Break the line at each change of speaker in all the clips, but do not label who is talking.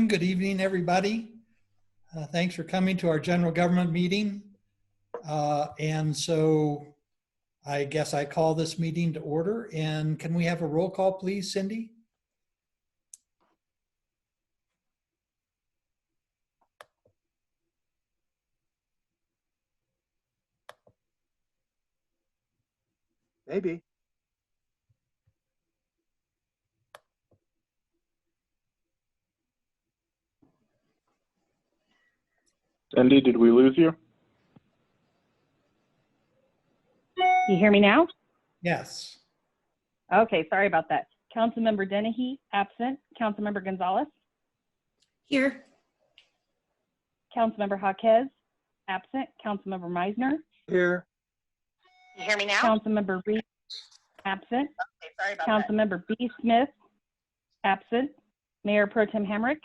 afternoon, good evening, everybody. Thanks for coming to our general government meeting. And so I guess I call this meeting to order. And can we have a roll call, please, Cindy?
Maybe.
Cindy, did we lose you?
You hear me now?
Yes.
Okay, sorry about that. Councilmember Dennehy, absent. Councilmember Gonzalez.
Here.
Councilmember Jaquez, absent. Councilmember Meisner.
Here.
You hear me now?
Councilmember Reed, absent.
Okay, sorry about
Councilmember B. Smith, absent. Mayor Pro Tem Hamrick.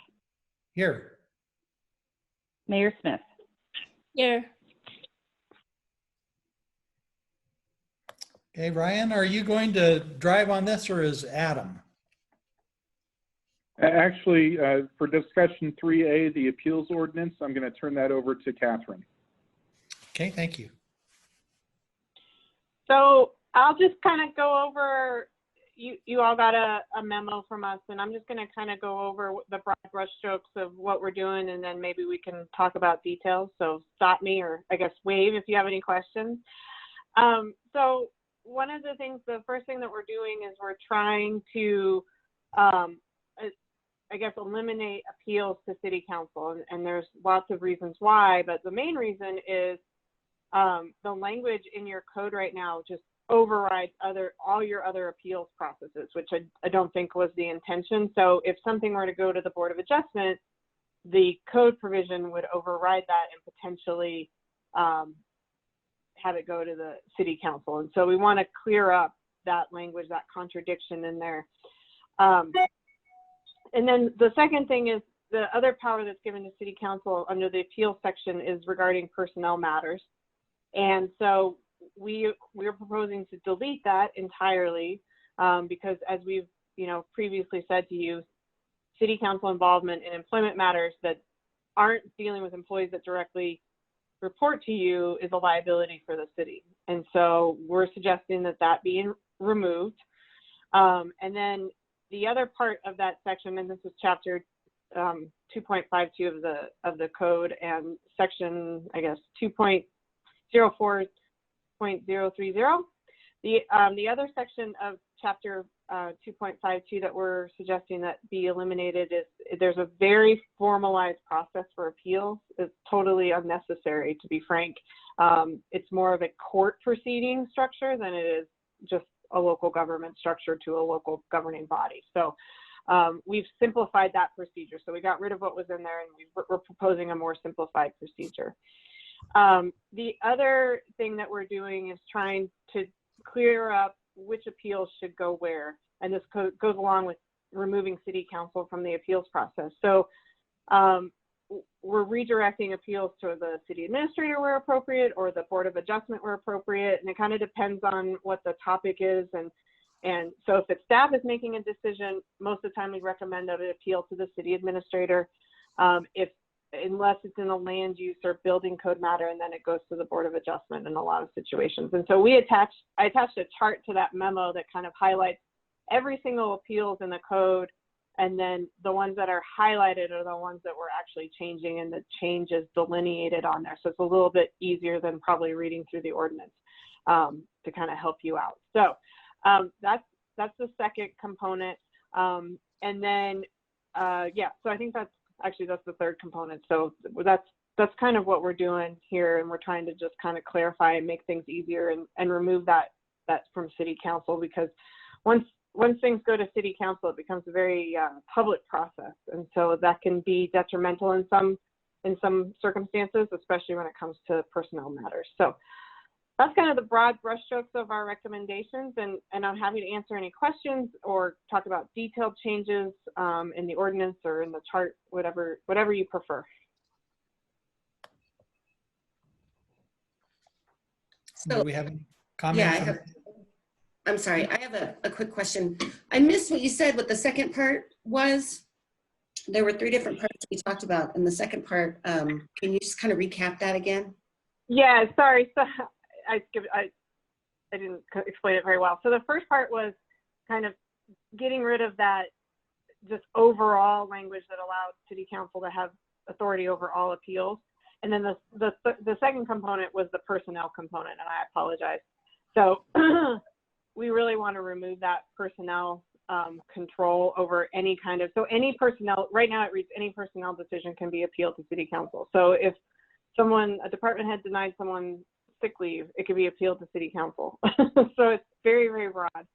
Here.
Mayor Smith.
Here.
Okay, Ryan, are you going to drive on this or is Adam?
Actually, for discussion 3A, the appeals ordinance, I'm going to turn that over to Catherine.
Okay, thank you.
So I'll just kind of go over, you all got a memo from us, and I'm just going to kind of go over the broad brushstrokes of what we're doing, and then maybe we can talk about details. So stop me, or I guess wave if you have any questions. So one of the things, the first thing that we're doing is we're trying to, I guess, eliminate appeals to city council, and there's lots of reasons why, but the main reason is the language in your code right now just overrides all your other appeals processes, which I don't think was the intention. So if something were to go to the Board of Adjustment, the code provision would override that and potentially have it go to the city council. And so we want to clear up that language, that contradiction in there. And then the second thing is the other power that's given to city council under the appeals section is regarding personnel matters. And so we're proposing to delete that entirely because, as we've previously said to you, city council involvement in employment matters that aren't dealing with employees that directly report to you is a liability for the city. And so we're suggesting that that be removed. And then the other part of that section, and this is chapter 2.52 of the code, and section, I guess, 2.04.030. The other section of chapter 2.52 that we're suggesting that be eliminated is there's a very formalized process for appeals. It's totally unnecessary, to be frank. It's more of a court proceeding structure than it is just a local government structure to a local governing body. So we've simplified that procedure. So we got rid of what was in there, and we're proposing a more simplified procedure. The other thing that we're doing is trying to clear up which appeals should go where. And this goes along with removing city council from the appeals process. So we're redirecting appeals to the city administrator where appropriate, or the Board of Adjustment where appropriate. And it kind of depends on what the topic is. And so if it's staff is making a decision, most of the time we recommend that it appeal to the city administrator. Unless it's in a land use or building code matter, and then it goes to the Board of Adjustment in a lot of situations. And so I attached a chart to that memo that kind of highlights every single appeals in the code, and then the ones that are highlighted are the ones that we're actually changing, and the change is delineated on there. So it's a little bit easier than probably reading through the ordinance to kind of help you out. So that's the second component. And then, so I think that's the third component. So that's kind of what we're doing here, and we're trying to just kind of clarify and make things easier and remove that from city council, because once things go to city council, it becomes a very public process, and so that can be detrimental in some circumstances, especially when it comes to personnel matters. So that's kind of the broad brushstrokes of our recommendations, and I'm happy to answer any questions or talk about detailed changes in the ordinance or in the chart, whatever you prefer.
So, do we have any comments?
Yeah, I'm sorry, I have a quick question. I missed what you said, what the second part was.
there were 3 different parts that we talked about. And the second part, can you just kind of recap that again?
Yeah, sorry. So I didn't explain it very well. So the first part was kind of getting rid of that just overall language that allowed city council to have authority over all appeals. And then the second component was the personnel component, and I apologize. So we really want to remove that personnel control over any kind of, so any personnel, right now it reads any personnel decision can be appealed to city council. So if a department head denied someone sick leave, it could be appealed to city council. So it's very, very broad.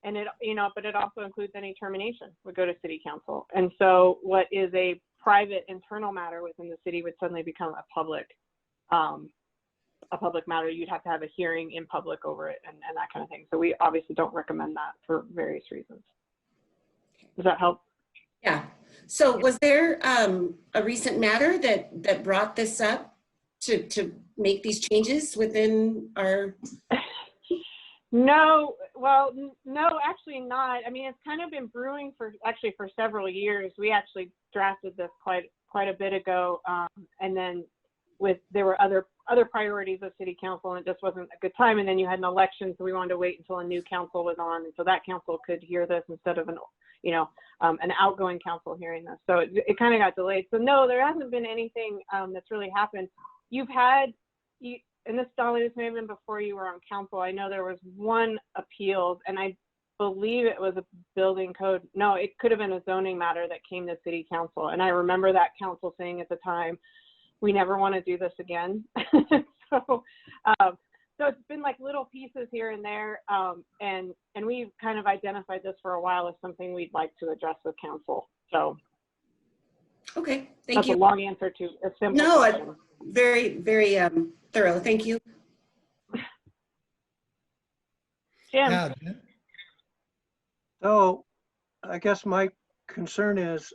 And it, but it also includes any termination would go to city council. And so what is a private internal matter within the city would suddenly become a public matter. You'd have to have a hearing in public over it and that kind of thing. So we obviously don't recommend that for various reasons. Does that help?
Yeah. So was there a recent matter that brought this up to make these changes within our?
No, well, no, actually not. I mean, it's kind of been brewing for several years. We actually drafted this quite a bit ago, and then there were other priorities of city council, and it just wasn't a good time. And then you had an election, so we wanted to wait until a new council was on, and so that council could hear this instead of an outgoing council hearing this. So it kind of got delayed. So no, there hasn't been anything that's really happened. And this, Dolly, this may have been before you were on council. I know there was one appeal, and I believe it was a building code. No, it could have been a zoning matter that came to city council. And I remember that council saying at the time, we never want to do this again. So it's been like little pieces here and there. And we've kind of identified this for a while as something we'd like to address with council. So.
Okay, thank
that's
you.
A long answer to a simple
no,
question.
Very, very thorough. Thank you.
Jim.
Yeah, Jim.
So I guess my concern is,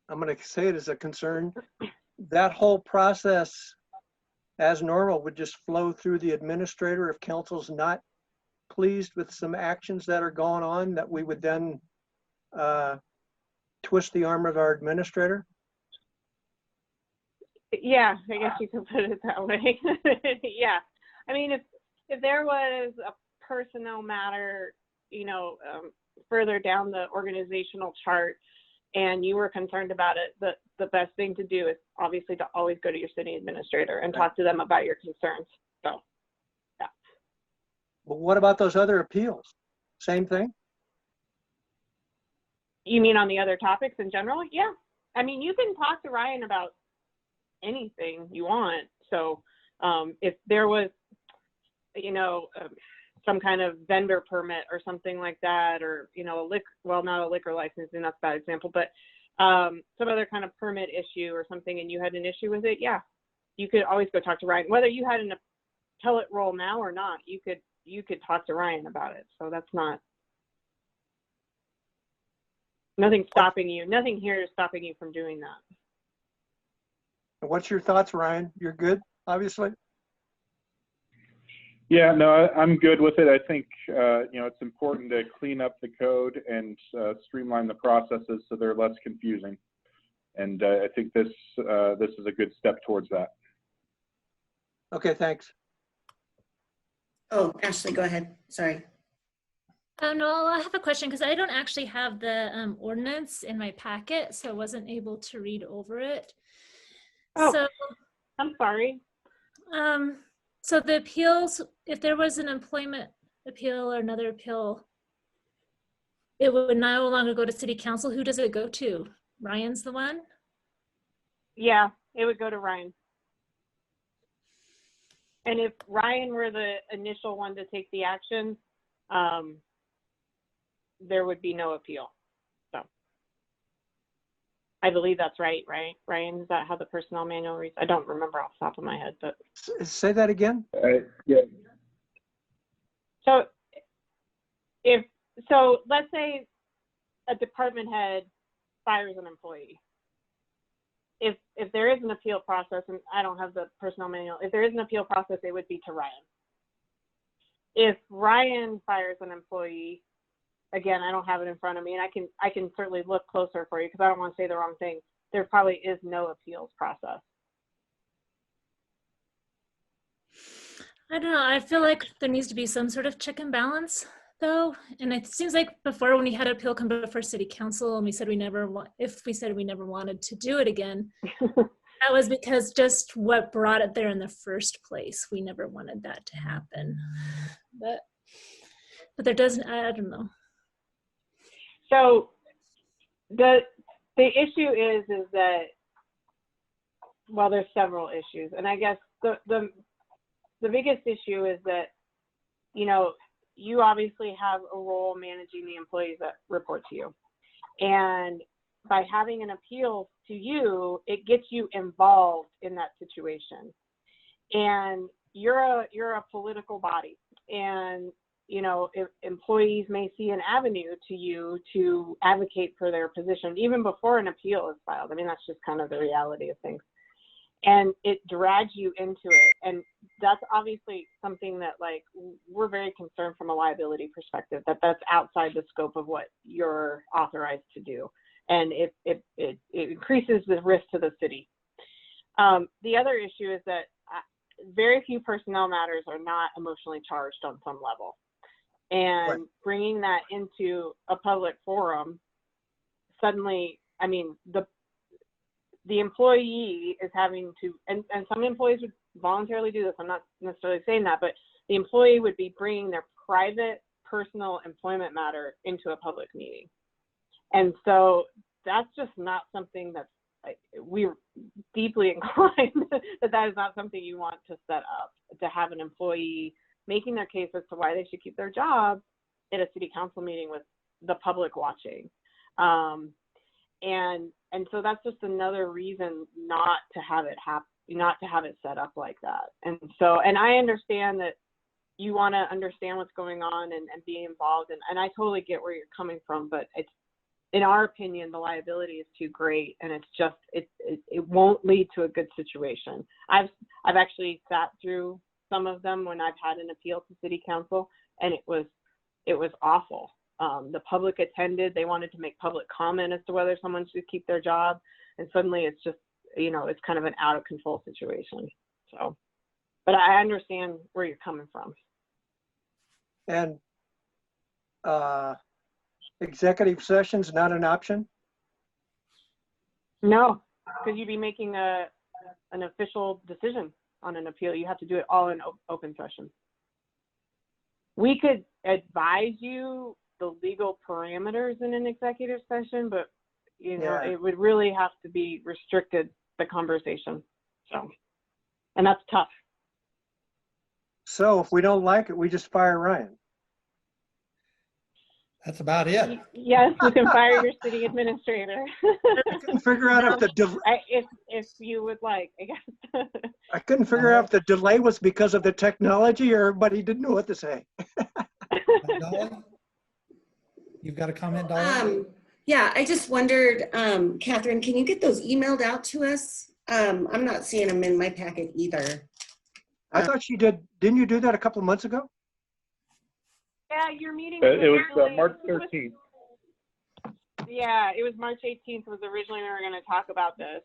I'm going to say it as a concern, that whole process as normal would just flow through the administrator if council's not pleased with some actions that are going on, that we would then twist the arm of our administrator?
Yeah, I guess you could put it that way. Yeah. I mean, if there was a personnel matter, further down the organizational chart and you were concerned about it, the best thing to do is obviously to always go to your city administrator and talk to them about your concerns. So, yeah.
But what about those other appeals? Same thing?
You mean on the other topics in general? Yeah. I mean, you can talk to Ryan about anything you want. So if there was, some kind of vendor permit or something like that, or, not a liquor license, and that's a bad example, but some other kind of permit issue or something, and you had an issue with it, yeah, you could always go talk to Ryan. Whether you had an appellate role now or not, you could talk to Ryan about it. So that's not, nothing stopping you. Nothing here is stopping you from doing that.
What's your thoughts, Ryan? You're good, obviously?
Yeah, no, I'm good with it. I think, it's important to clean up the code and streamline the processes so they're less confusing. And I think this is a good step towards that.
Okay, thanks.
Oh, Ashley, go ahead. Sorry.
No, I have a question because I don't actually have the ordinance in my packet, so I wasn't able to read over it.
Oh,
so,
I'm sorry.
So the appeals, if there was an employment appeal or another appeal, it would no longer go to city council. Who does it go to? Ryan's the one?
Yeah, it would go to Ryan. And if Ryan were the initial one to take the action, there would be no appeal. So I believe that's right, Ryan? Is that how the personnel manual reads? I don't remember off the top of my head, but.
Say that again?
Yeah.
So let's say a department head fires an employee. If there is an appeal process, and I don't have the personnel manual, if there is an appeal process, it would be to Ryan. If Ryan fires an employee, again, I don't have it in front of me, and I can certainly look closer for you because I don't want to say the wrong thing. There probably is no appeals process.
I don't know. I feel like there needs to be some sort of check and balance, though. And it seems like before, when we had appeal come before city council, and we said we never wanted to do it again, that was because just what brought it there in the first place. We never wanted that to happen. But there doesn't. I don't know.
So the issue is that, well, there's several issues, and I guess the biggest issue is that, you know, you obviously have a role managing the employees that report to you. And by having an appeal to you, it gets you involved in that situation. And you're a political body. And, you know, if employees may see an avenue to you to advocate for their position, even before an appeal is filed. I mean, that's just kind of the reality of things. And it drags you into it. And that's obviously something that, like, we're very concerned from a liability perspective, that's outside the scope of what you're authorized to do. And it increases the risk to the city. The other issue is that very few personnel matters are not emotionally charged on some level. And bringing that into a public forum, suddenly, I mean, the employee is having to, and some employees would voluntarily do this, I'm not necessarily saying that, but the employee would be bringing their private, personal employment matter into a public meeting. And so that's just not something that's, we're deeply inclined that is not something you want to set up, to have an employee making their case as to why they should keep their job at a city council meeting with the public watching. And so that's just another reason not to have it happen, not to have it set up like that. And so, and I understand that you want to understand what's going on and be involved, and I totally get where you're coming from, but it's, in our opinion, the liability is too great, and it's just, it won't lead to a good situation. I've actually sat through some of them when I've had an appeal to city council, and it was awful. The public attended, they wanted to make public comment as to whether someone should keep their job. And suddenly it's just, you know, it's kind of an out of control situation. So, but I understand where you're coming from.
And executive session's not an option?
No, because you'd be making an official decision on an appeal. You have to do it all in open session. We could advise you the legal parameters in an executive session, but you know, it would really have to be restricted, the conversation. So, and that's tough.
So if we don't like it, we just fire Ryan.
That's about it.
Yes, you can fire your city administrator.
I couldn't figure out if
if you would like, I guess.
I couldn't figure out if the delay was because of the technology or everybody didn't know what to say.
Dolly? You've got a comment, Dolly?
Yeah, I just wondered, Catherine, can you get those emailed out to us? I'm not seeing them in my packet either.
I thought she did. Didn't you do that a couple of months ago?
Yeah, your meeting.
It was March 13th.
Yeah, it was March 18th was originally we were going to talk about this.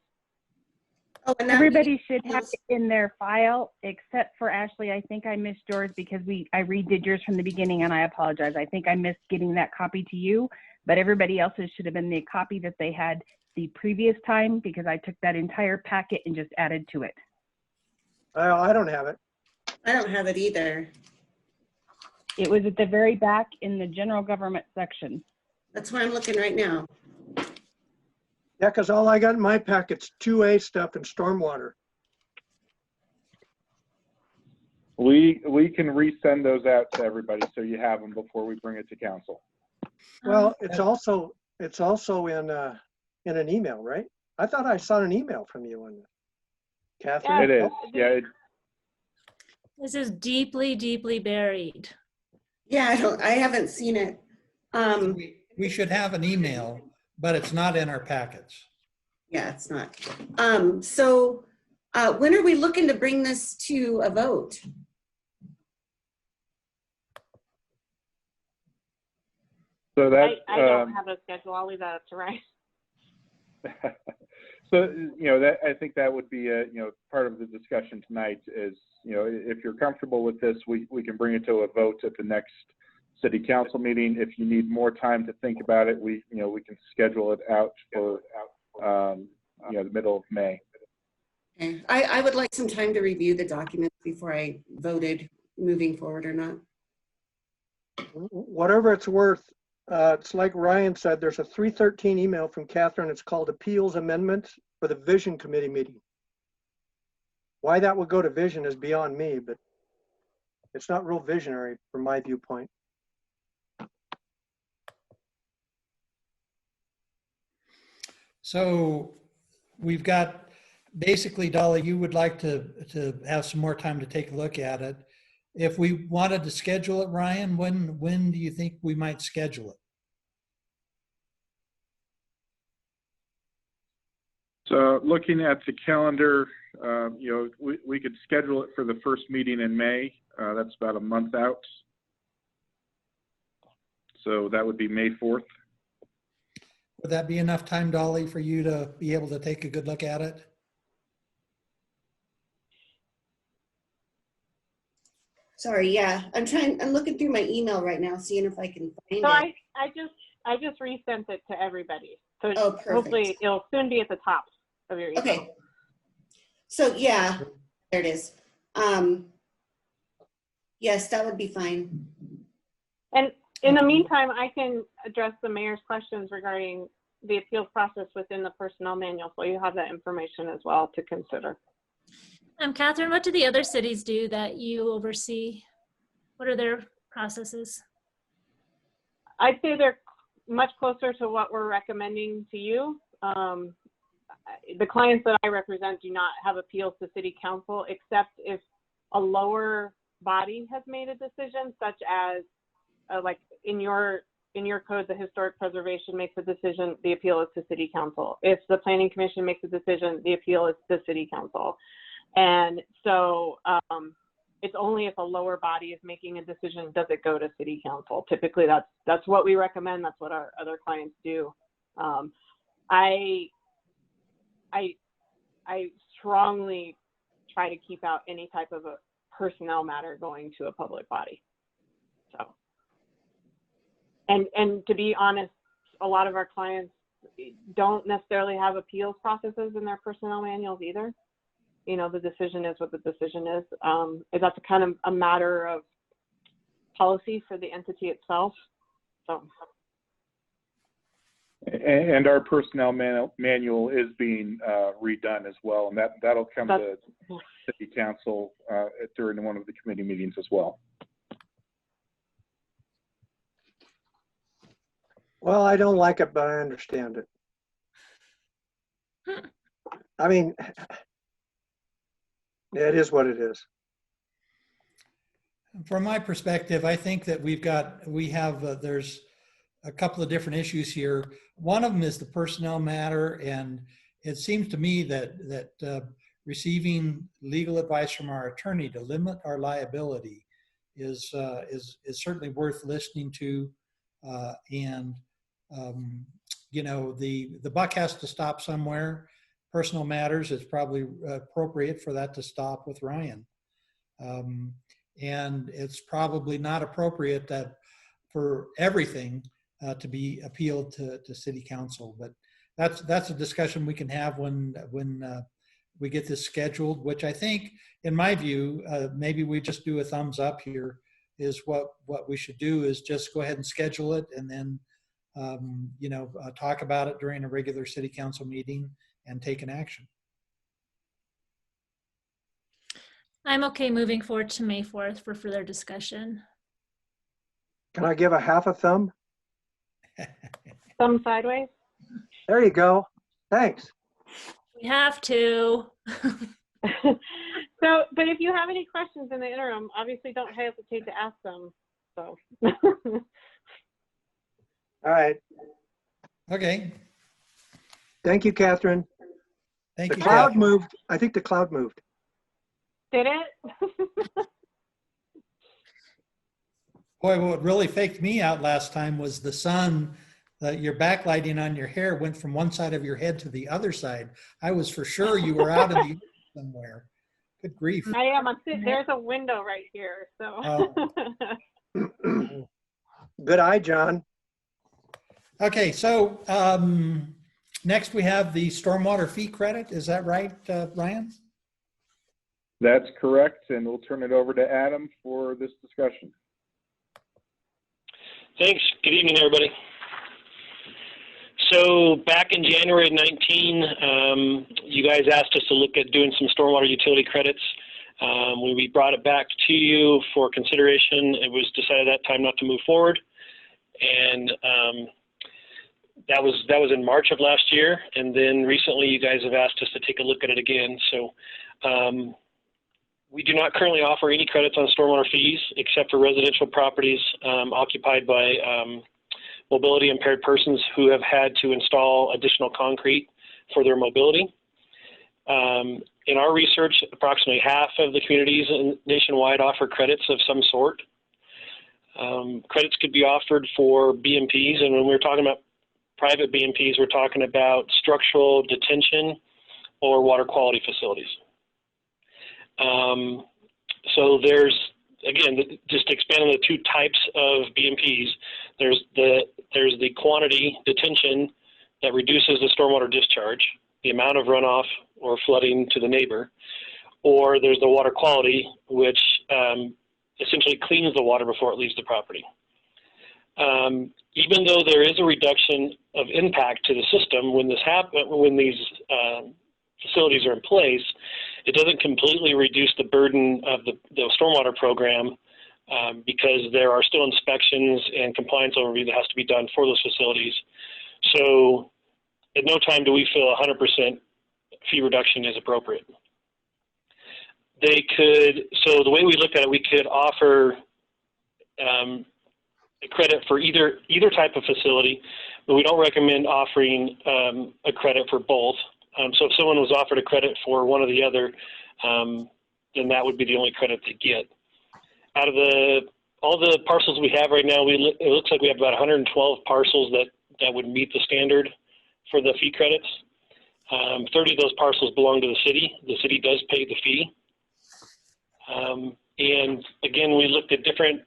Oh, and
Everybody should have it in their file, except for Ashley. I think I missed yours because I redid yours from the beginning, and I apologize. I think I missed getting that copy to you, but everybody else's should have been the copy that they had the previous time, because I took that entire packet and just added to it.
I don't have it.
I don't have it either.
It was at the very back in the general government section.
That's where I'm looking right now.
Yeah, because all I got in my packet's 2A stuff and stormwater.
We can resend those out to everybody so you have them before we bring it to council.
Well, it's also in an email, right? I thought I saw an email from you on this, Catherine.
It is, yeah.
This is deeply, deeply buried.
Yeah, I haven't seen it.
We should have an email, but it's not in our packets.
Yeah, it's not. So when are we looking to bring this to a vote?
So that,
I don't have a schedule. I'll leave that up to Ryan.
so, that, I think that would be part of the discussion tonight is, if you're comfortable with this, we can bring it to a vote at the next city council meeting. If you need more time to think about it, we can schedule it out for, the middle of May.
Okay. I would like some time to review the documents before I voted moving forward or not.
Whatever it's worth, it's like Ryan said, there's a 313 email from Catherine. It's called Appeals Amendments for the Vision Committee meeting. Why that would go to Vision is beyond me, but it's not real visionary from my viewpoint.
So we've got, basically, Dolly, you would like to have some more time to take a look at it. If we wanted to schedule it, Ryan, when do you think we might schedule it?
So looking at the calendar, we could schedule it for the first meeting in May. That's about a month out. So that would be May 4th.
Would that be enough time, Dolly, for you to be able to take a good look at it?
Sorry, yeah. I'm looking through my email right now, seeing if I can find
So
it.
I just resent it to everybody. So
Oh, perfect.
hopefully it'll soon be at the top of your email.
Okay. So yeah, there it is. Yes, that would be fine.
And in the meantime, I can address the mayor's questions regarding the appeals process within the personnel manual. So you have that information as well to consider.
Catherine, what do the other cities do that you oversee? What are their processes?
I'd say they're much closer to what we're recommending to you. The clients that I represent do not have appeals to city council, except if a lower body has made a decision, such as like in your code, the historic preservation makes a decision, the appeal is to city council. If the planning commission makes a decision, the appeal is to city council. And so it's only if a lower body is making a decision does it go to city council. Typically that's what we recommend. That's what our other clients do. I strongly try to keep out any type of a personnel matter going to a public body. So, and to be honest, a lot of our clients don't necessarily have appeals processes in their personnel manuals either. The decision is what the decision is. That's a kind of a matter of policy for the entity itself. So.
And our personnel manual is being redone as well, and that'll come to city council during one of the committee meetings as well.
Well, I don't like it, but I understand it. I mean, it is what it is.
From my perspective, I think that there's a couple of different issues here. One of them is the personnel matter, and it seems to me that receiving legal advice from our attorney to limit our liability is certainly worth listening to. The buck has to stop somewhere. Personal matters, it's probably appropriate for that to stop with Ryan. And it's probably not appropriate that for everything to be appealed to city council. But that's a discussion we can have when we get this scheduled, which I think, in my view, maybe we just do a thumbs up here, is what we should do is just go ahead and schedule it and then, talk about it during a regular city council meeting and take an action.
I'm okay moving forward to May 4th for further discussion.
Can I give a half a thumb?
Thumb sideways.
There you go. Thanks.
We have to.
So, but if you have any questions in the interim, obviously don't hesitate to ask them. So.
All right.
Okay.
Thank you, Catherine.
Thank
The
you.
cloud
Catherine.
moved. I think the cloud moved.
Did it?
Boy, what really faked me out last time was the sun, your backlighting on your hair went from one side of your head to the other side. I was for sure you were out in the somewhere. Good grief.
I am. There's a window right here. So.
Good eye, John.
Okay, so next we have the stormwater fee credit. Is that right, Ryan?
That's correct, and we'll turn it over to Adam for this discussion.
Thanks. Good evening, everybody. So back in January of 19, you guys asked us to look at doing some stormwater utility credits. When we brought it back to you for consideration, it was decided at that time not to move forward. And that was in March of last year. And then recently you guys have asked us to take a look at it again. So we do not currently offer any credits on stormwater fees except for residential properties occupied by mobility impaired persons who have had to install additional concrete for their mobility. In our research, approximately half of the communities nationwide offer credits of some sort. Credits could be offered for BMPs, and when we're talking about private BMPs, we're talking about structural detention or water quality facilities. So there's, again, just to expand on the two types of BMPs, there's the quantity detention that reduces the stormwater discharge, the amount of runoff or flooding to the neighbor, or there's the water quality, which essentially cleans the water before it leaves the property. Even though there is a reduction of impact to the system when these facilities are in place, it doesn't completely reduce the burden of the stormwater program because there are still inspections and compliance overview that has to be done for those facilities. So at no time do we feel 100% fee reduction is appropriate. So the way we looked at it, we could offer a credit for either type of facility, but we don't recommend offering a credit for both. So if someone was offered a credit for one or the other, then that would be the only credit they get. Out of all the parcels we have right now, it looks like we have about 112 parcels that would meet the standard for the fee credits. 30 of those parcels belong to the city. The city does pay the fee. And again, we looked at different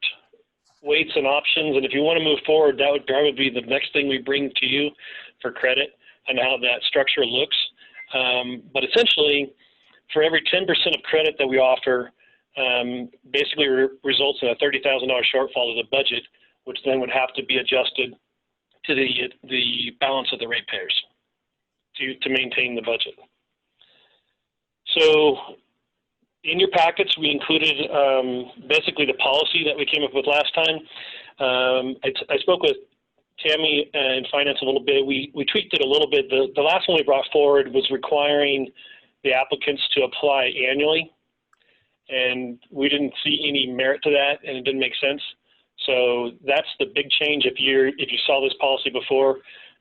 weights and options, and if you want to move forward, that would probably be the next thing we bring to you for credit and how that structure looks. But essentially, for every 10% of credit that we offer, basically results in a $30,000 shortfall of the budget, which then would have to be adjusted to the balance of the ratepayers to maintain the budget. So in your packets, we included basically the policy that we came up with last time. I spoke with Tammy in finance a little bit. We tweaked it a little bit. The last one we brought forward was requiring the applicants to apply annually, and we didn't see any merit to that, and it didn't make sense. So that's the big change. If you saw this policy before,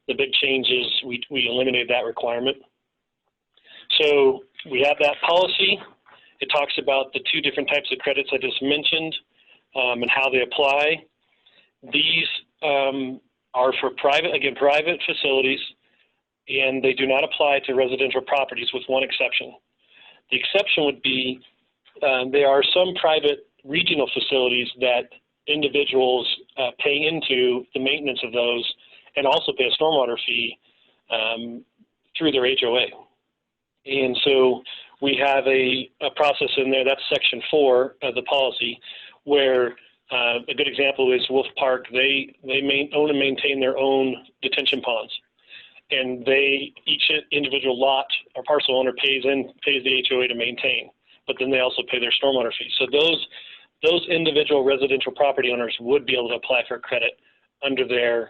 the big change is we eliminated that requirement. So we have that policy. It talks about the two different types of credits I just mentioned and how they apply. These are for private facilities, and they do not apply to residential properties with one exception. The exception would be there are some private regional facilities that individuals pay into the maintenance of those and also pay a stormwater fee through their HOA. And so we have a process in there, that's section 4 of the policy, where a good example is Wolf Park. They own and maintain their own detention ponds. And each individual lot or parcel owner pays the HOA to maintain, but then they also pay their stormwater fee. So those individual residential property owners would be able to apply for credit under the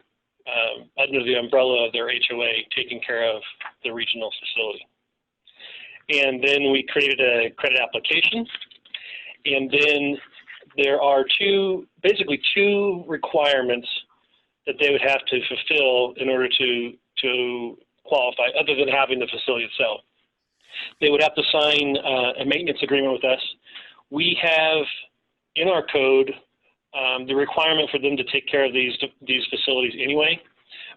umbrella of their HOA taking care of the regional facility. And then we created a credit application. And then there are basically two requirements that they would have to fulfill in order to qualify, other than having the facility itself. They would have to sign a maintenance agreement with us. We have in our code the requirement for them to take care of these facilities anyway.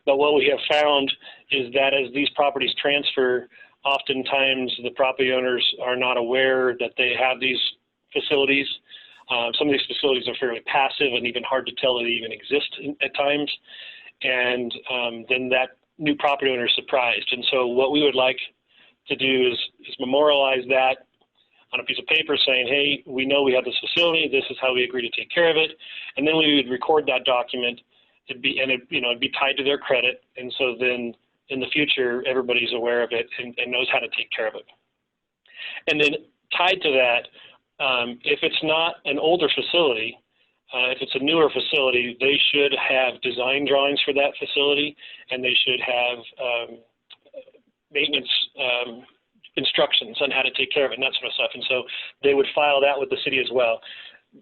But what we have found is that as these properties transfer, oftentimes the property owners are not aware that they have these facilities. Some of these facilities are fairly passive and even hard to tell that they even exist at times. And then that new property owner is surprised. And so what we would like to do is memorialize that on a piece of paper saying, hey, we know we have this facility, this is how we agree to take care of it. And then we would record that document. It'd be tied to their credit. And so then in the future, everybody's aware of it and knows how to take care of it. And then tied to that, if it's not an older facility, if it's a newer facility, they should have design drawings for that facility, and they should have maintenance instructions on how to take care of it and that sort of stuff. And so they would file that with the city as well.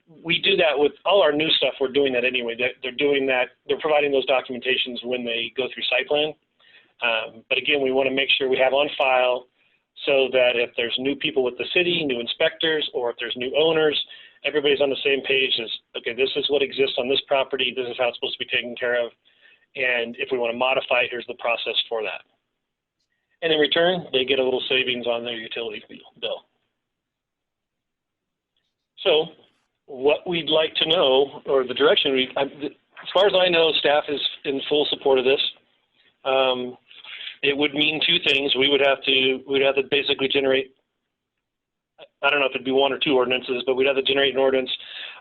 We do that with all our new stuff. We're doing that anyway. They're doing that. They're providing those documentations when they go through site plan. But again, we want to make sure we have on file so that if there's new people with the city, new inspectors, or if there's new owners, everybody's on the same page as, okay, this is what exists on this property. This is how it's supposed to be taken care of. And if we want to modify it, here's the process for that. And in return, they get a little savings on their utility bill. So what we'd like to know, or the direction, as far as I know, staff is in full support of this. It would mean two things. We'd have to basically generate, I don't know if it'd be one or two ordinances, but we'd have to generate an ordinance,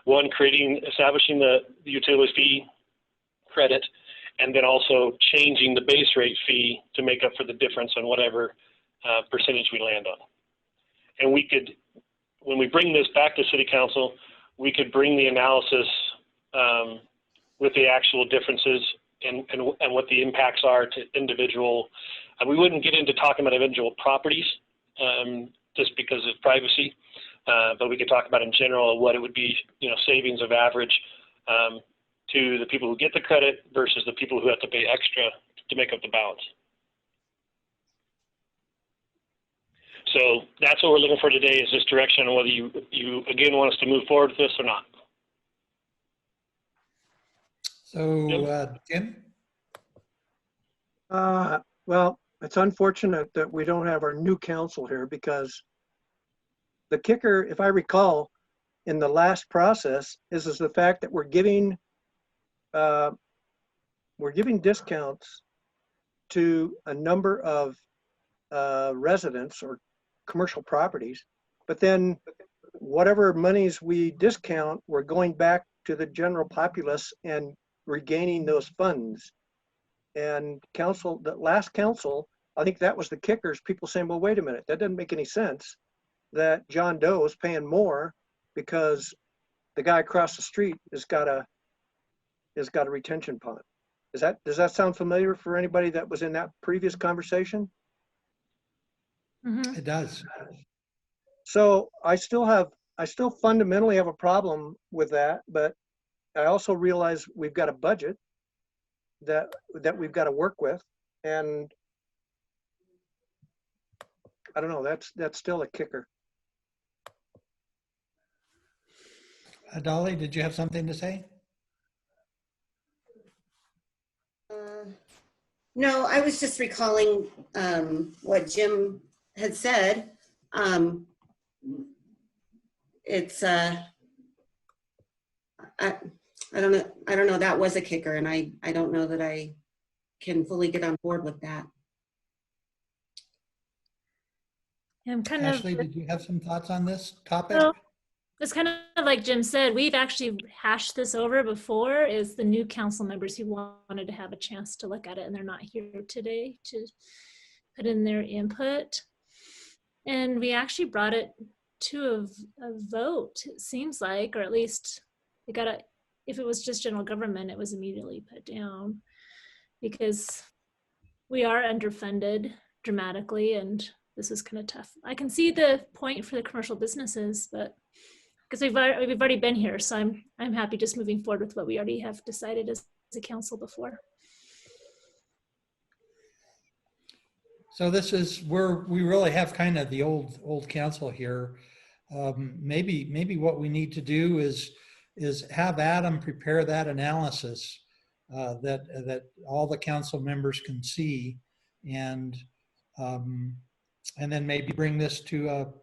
one establishing the utility fee credit, and then also changing the base rate fee to make up for the difference on whatever percentage we land on. And we could, when we bring this back to City Council, we could bring the analysis with the actual differences and what the impacts are to individual. We wouldn't get into talking about individual properties just because of privacy, but we could talk about in general what it would be, savings of average to the people who get the credit versus the people who have to pay extra to make up the balance. So that's what we're looking for today, is this direction on whether you again want us to move forward with this or not.
So, Jim?
Well, it's unfortunate that we don't have our new council here, because the kicker, if I recall, in the last process is the fact that we're giving discounts to a number of residents or commercial properties, but then whatever monies we discount, we're going back to the general populace and regaining those funds. And the last council, I think that was the kickers. People saying, well, wait a minute, that doesn't make any sense that John Doe is paying more because the guy across the street has got a retention pond. Does that sound familiar for anybody that was in that previous conversation?
Mm-hmm.
It does.
So I still fundamentally have a problem with that, but I also realize we've got a budget that we've got to work with, and I don't know, that's still a kicker.
Dolly, did you have something to say?
No, I was just recalling what Jim had said. It's I don't know. That was a kicker, and I don't know that I can fully get on board with that.
I'm kind
Ashley,
of.
did you have some thoughts on this topic?
Well, it's kind of like Jim said, we've actually hashed this over before. Is the new council members who wanted to have a chance to look at it, and they're not here today to put in their input. And we actually brought it to a vote, it seems like, or at least it got a. If it was just general government, it was immediately put down because we are underfunded dramatically, and this is kind of tough. I can see the point for the commercial businesses, but because we've already been here, so I'm happy just moving forward with what we already have decided as a council before.
So this is where we really have kind of the old council here. Maybe what we need to do is is have Adam prepare that analysis that all the council members can see, and then maybe bring this to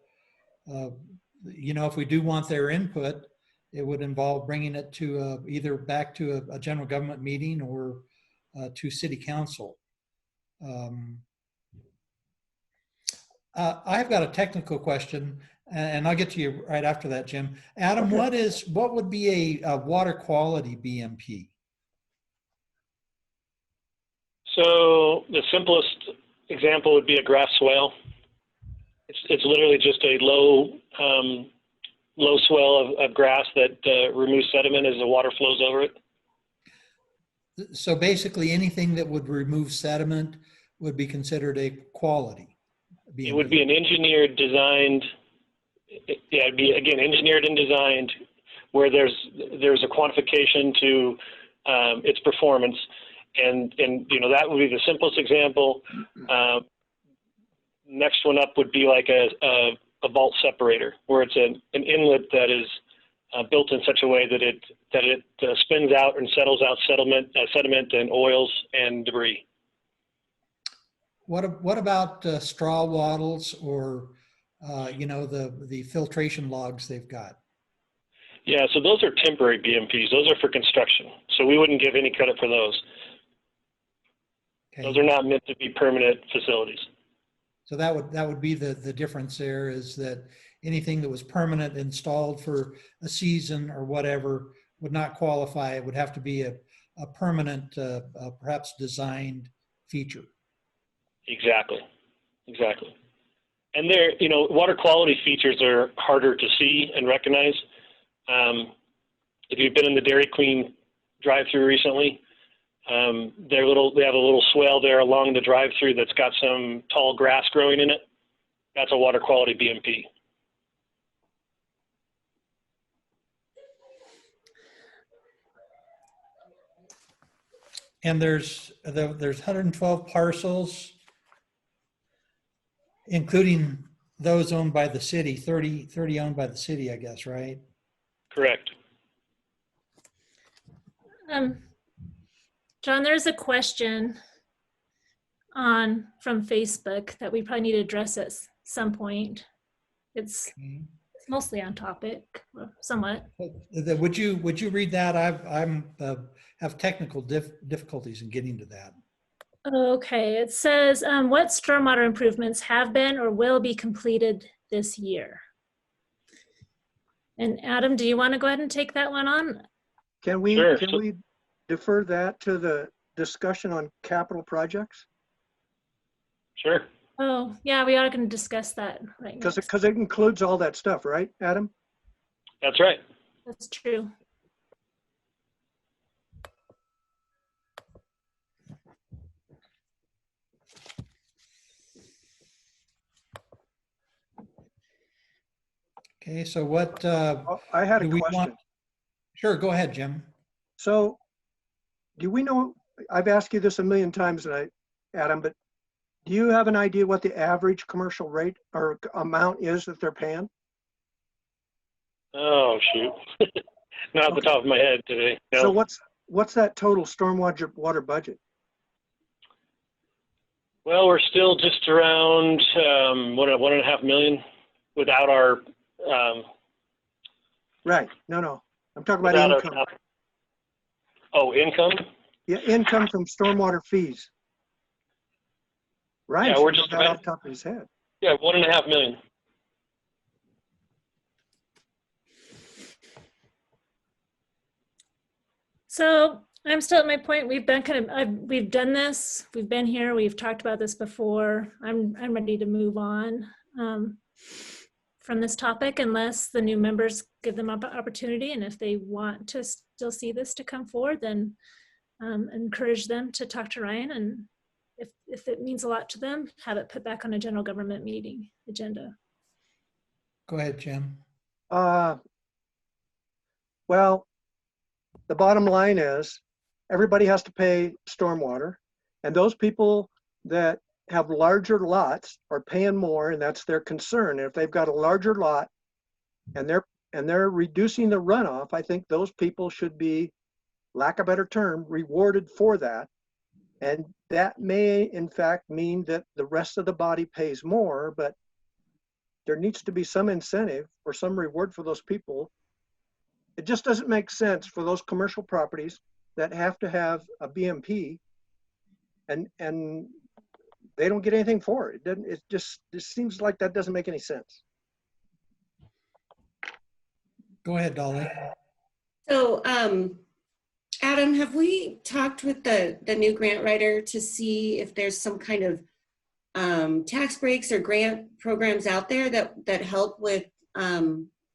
if we do want their input, it would involve bringing it to either back to a general government meeting or to city council. I've got a technical question, and I'll get to you right after that, Jim. Adam,
Okay.
what would be a water quality BMP?
So the simplest example would be a grass swale. It's literally just a low swell of grass that removes sediment as the water flows over it.
So basically, anything that would remove sediment would be considered a quality BMP.
It would be an engineered, designed. Yeah, it'd be again engineered and designed, where there's a quantification to its performance, and that would be the simplest example. Next one up would be like a vault separator, where it's an inlet that is built in such a way that it spins out and settles out sediment and oils and debris.
What about straw wattles or the filtration logs they've got?
Yeah, so those are temporary BMPs. Those are for construction, so we wouldn't give any credit for those.
Okay.
Those are not meant to be permanent facilities.
So that would be the difference there, is that anything that was permanent installed for a season or whatever would not qualify. It would have to be a permanent, perhaps designed feature.
Exactly. And there, water quality features are harder to see and recognize. If you've been in the Dairy Queen drive-through recently, they have a little swale there along the drive-through that's got some tall grass growing in it. That's a water quality BMP.
And there's 112 parcels, including those owned by the city, 30 owned by the city, I guess, right?
Correct.
John, there's a question from Facebook that we probably need to address at some point. It's mostly on topic, somewhat.
Would you read that? I'm have technical difficulties in getting to that.
Okay, it says, what stormwater improvements have been or will be completed this year? And Adam, do you want to go ahead and take that one on?
Can we
Sure.
defer that to the discussion on capital projects?
Sure.
Oh, yeah, we are going to discuss that right now.
Because it includes all that stuff, right, Adam?
That's right.
That's true.
Okay, so what
I had a
do we
question.
want? Sure, go ahead, Jim.
So, do we know, I've asked you this a million times tonight, Adam, but do you have an idea what the average commercial rate or amount is that they're paying?
Oh, shoot. Not off the top of my head today. No.
So what's that total stormwater water budget?
Well, we're still just around 1.5 million without our
Right. No. I'm talking about
without
income.
Income.
Yeah, income from stormwater fees. Right.
Yeah, we're just
that off the top of his head.
Yeah, 1.5 million.
So I'm still at my point. We've been we've done this. We've been here. We've talked about this before. I'm ready to move on from this topic, unless the new members give them an opportunity. And if they want to still see this to come forward, then encourage them to talk to Ryan. And if it means a lot to them, have it put back on a general government meeting agenda.
Go ahead, Jim.
Well, the bottom line is everybody has to pay stormwater, and those people that have larger lots are paying more, and that's their concern. If they've got a larger lot and they're and they're reducing the runoff, I think those people should be, lack of a better term, rewarded for that. And that may in fact mean that the rest of the body pays more, but there needs to be some incentive or some reward for those people. It just doesn't make sense for those commercial properties that have to have a BMP and they don't get anything for it. It just seems like that doesn't make any sense.
Go ahead, Dolly.
So, Adam, have we talked with the new grant writer to see if there's some kind of tax breaks or grant programs out there that help with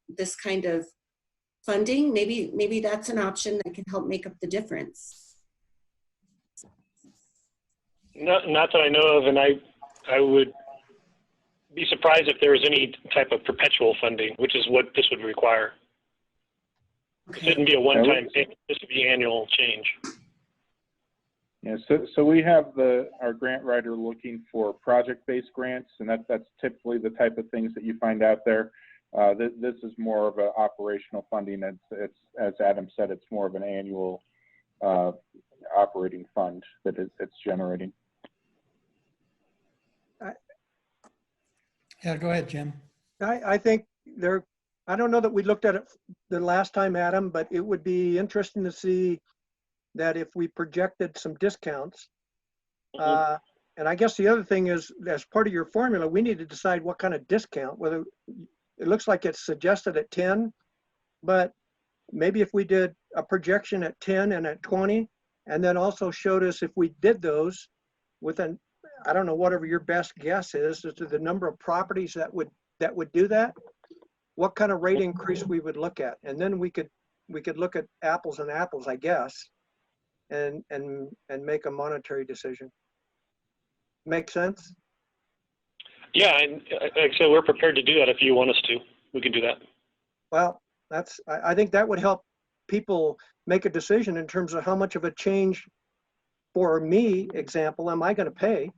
this kind of funding? Maybe that's an option that can help make up the difference.
Not that I know of, and I would be surprised if there was any type of perpetual funding, which is what this would require. It shouldn't be a one-time thing. This would be annual change.
Yeah, so we have our grant writer looking for project-based grants, and that's typically the type of things that you find out there. This is more of an operational funding. It's as Adam said, it's more of an annual operating fund that it's generating.
Yeah, go ahead, Jim.
I think I don't know that we looked at it the last time, Adam, but it would be interesting to see that if we projected some discounts. And I guess the other thing is, as part of your formula, we need to decide what kind of discount, whether it looks like it's suggested at 10, but maybe if we did a projection at 10 and at 20, and then also showed us if we did those with I don't know, whatever your best guess is as to the number of properties that would do that, what kind of rate increase we would look at. And then we could look at apples and apples, I guess, and make a monetary decision. Make sense?
Yeah, and like I said, we're prepared to do that if you want us to. We can do that.
Well, I think that would help people make a decision in terms of how much of a change for me, example, am I going to pay,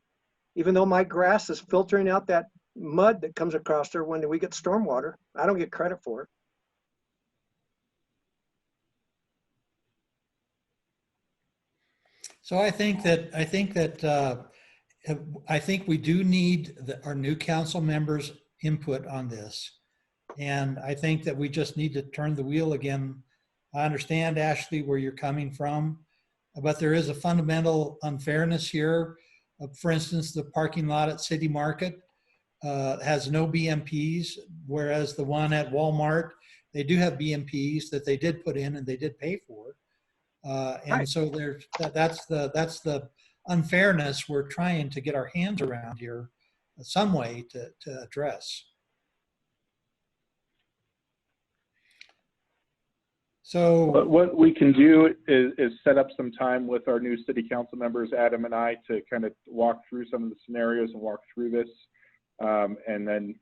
even though my grass is filtering out that mud that comes across there when we get stormwater. I don't get credit for it.
So I think we do need our new council members' input on this. And I think that we just need to turn the wheel again. I understand, Ashley, where you're coming from, but there is a fundamental unfairness here. For instance, the parking lot at City Market has no BMPs, whereas the one at Walmart, they do have BMPs that they did put in and they did pay for. And
Right.
so that's the unfairness we're trying to get our hands around here, some way to address. So
But what we can do is set up some time with our new city council members, Adam and I, to kind of walk through some of the scenarios and walk through this, and then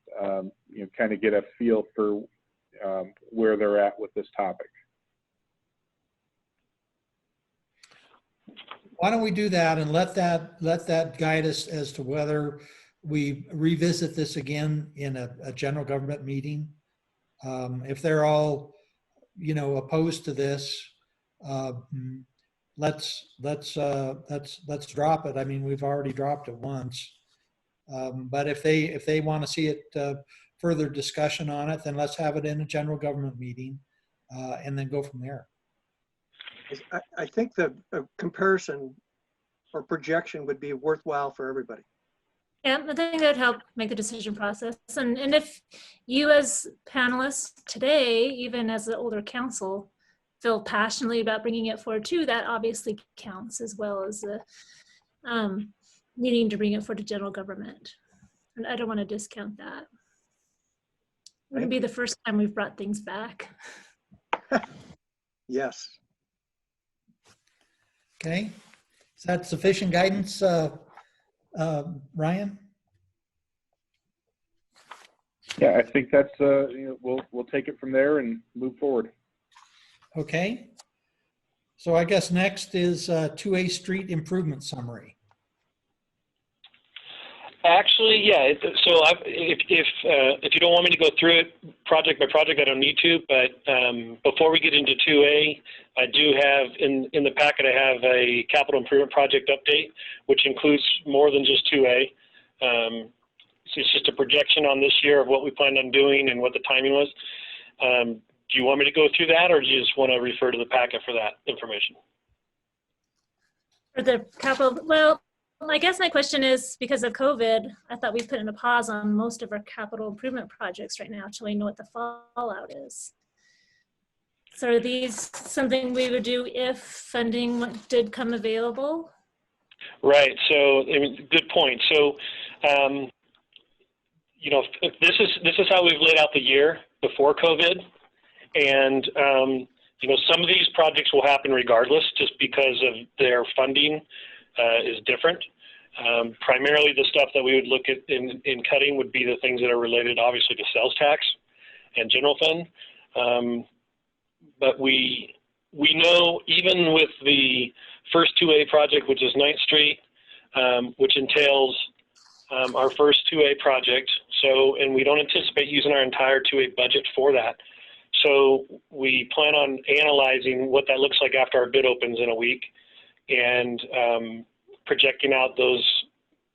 kind of get a feel for where they're at with this topic.
why don't we do that and let that guide us as to whether we revisit this again in a general government meeting. If they're all, opposed to this, let's drop it. I mean, we've already dropped it once. But if they want to see it, further discussion on it, then let's have it in a general government meeting, and then go from there.
I think the comparison or projection would be worthwhile for everybody.
Yeah, I think that would help make the decision process. And if you as panelists today, even as the older council, feel passionately about bringing it forward too, that obviously counts, as well as the needing to bring it forward to general government. And I don't want to discount that. It wouldn't be the first time we've brought things back.
Yes.
Okay, is that sufficient guidance, Ryan?
Yeah, I think that's we'll take it from there and move forward.
Okay. So I guess next is 2A Street Improvement Summary.
Actually, yeah. So if you don't want me to go through it project by project, I don't need to. But before we get into 2A, I do have in the packet, I have a capital improvement project update, which includes more than just 2A. So it's just a projection on this year of what we planned on doing and what the timing was. Do you want me to go through that, or do you just want to refer to the packet for that information?
For the capital, well, I guess my question is, because of COVID, I thought we put in a pause on most of our capital improvement projects right now until we know what the fallout is. So are these something we would do if funding did come available?
Right. So, I mean, good point. So, you know, this is how we've laid out the year before COVID, and you know, some of these projects will happen regardless, just because of their funding is different. Primarily, the stuff that we would look at in cutting would be the things that are related, obviously, to sales tax and general fund. But we know, even with the first 2A project, which is 9th Street, which entails our first 2A project. So, and we don't anticipate using our entire 2A budget for that. So we plan on analyzing what that looks like after our bid opens in a week, and projecting out those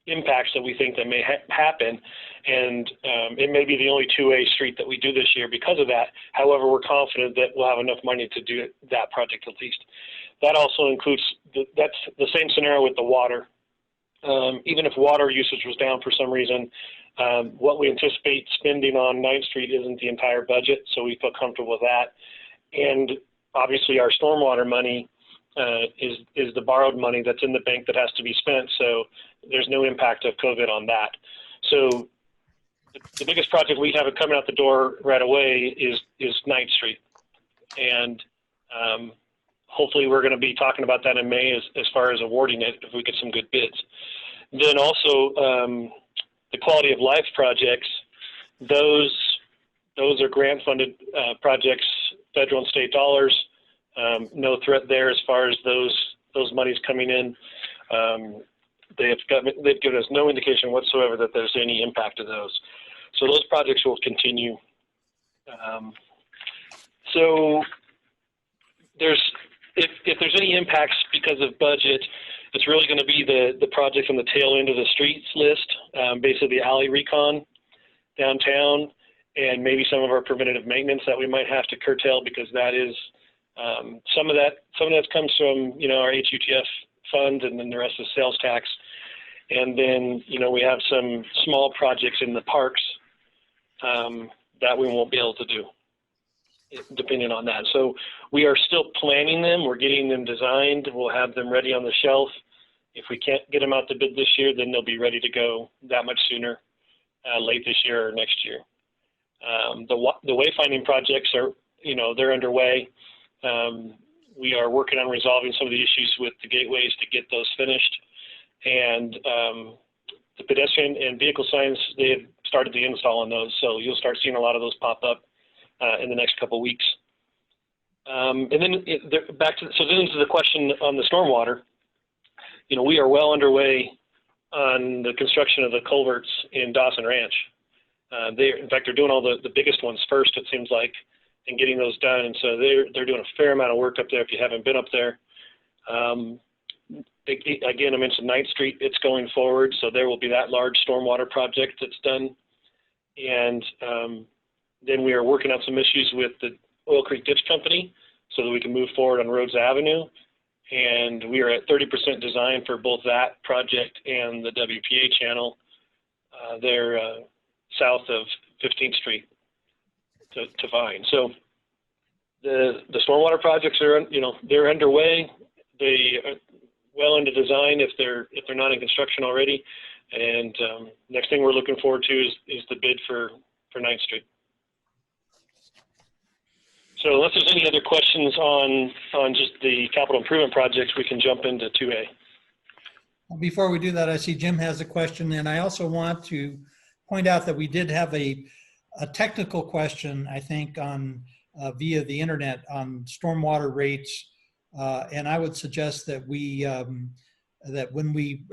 impacts that we think that may happen. And it may be the only 2A street that we do this year because of that. However, we're confident that we'll have enough money to do that project at least. That also includes, that's the same scenario with the water. Even if water usage was down for some reason, what we anticipate spending on 9th Street isn't the entire budget, so we feel comfortable with that. And obviously our stormwater money is the borrowed money that's in the bank that has to be spent, so there's no impact of COVID on that. So the biggest project we have coming out the door right away is 9th Street. And hopefully we're going to be talking about that in May as far as awarding it if we get some good bids. Then also the quality of life projects, those are grant funded projects, federal and state dollars. No threat there as far as those monies coming in. They've given us no indication whatsoever that there's any impact of those. So those projects will continue. So if there's any impacts because of budget, it's really going to be the projects on the tail end of the streets list, basically the alley recon downtown, and maybe some of our preventative maintenance that we might have to curtail, because that is some of that comes from, you know, our HUTF fund, and then the rest is sales tax. And then, you know, we have some small projects in the parks that we won't be able to do, depending on that. So we are still planning them. We're getting them designed. We'll have them ready on the shelf. If we can't get them out to bid this year, then they'll be ready to go that much sooner, late this year or next year. The wayfinding projects are, you know, they're underway. We are working on resolving some of the issues with the gateways to get those finished. And the pedestrian and vehicle signs, they have started the install on those. So you'll start seeing a lot of those pop up in the next couple of weeks. And then back to the question on the stormwater. You know, we are well underway on the construction of the culverts in Dawson Ranch. In fact, they're doing all the biggest ones first, it seems like, and getting those done. And so they're doing a fair amount of work up there if you haven't been up there. Again, I mentioned 9th Street, it's going forward. So there will be that large stormwater project that's done. And then we are working on some issues with the Oil Creek Ditch Company so that we can move forward on Rhodes Avenue. And we are at 30% design for both that project and the WPA channel. They're south of 15th Street to Vine. So the stormwater projects are, you know, they're underway. They are well into design if they're not in construction already. And next thing we're looking forward to is the bid for 9th Street. So unless there's any other questions on just the capital improvement projects, we can jump into 2A.
Before we do that, I see Jim has a question, and I also want to point out that we did have a technical question, I think, on via the internet on stormwater rates, and I would suggest that we that when we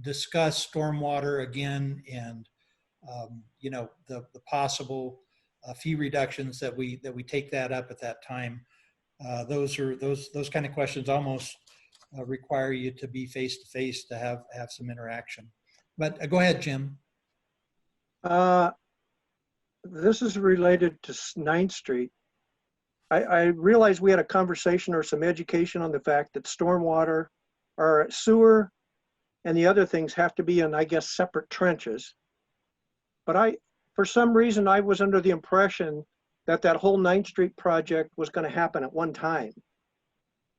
discuss stormwater again and, you know, the possible fee reductions that we take that up at that time. Those kind of questions almost require you to be face to face to have some interaction. But go ahead, Jim.
This is related to 9th Street. I realize we had a conversation or some education on the fact that stormwater or sewer and the other things have to be in, I guess, separate trenches. But for some reason, I was under the impression that that whole 9th Street project was going to happen at one time.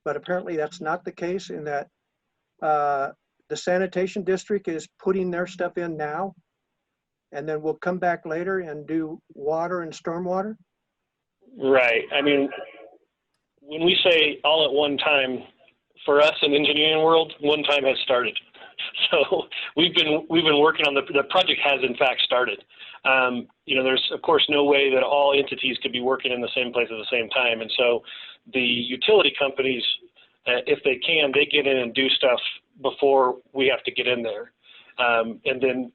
But apparently that's not the case, in that the sanitation district is putting their stuff in now, and then we'll come back later and do water and stormwater.
Right. I mean, when we say all at one time, for us in the engineering world, one time has started. So we've been working on the project has in fact started. You know, there's of course no way that all entities could be working in the same place at the same time, and so the utility companies, if they can, they get in and do stuff before we have to get in there, and then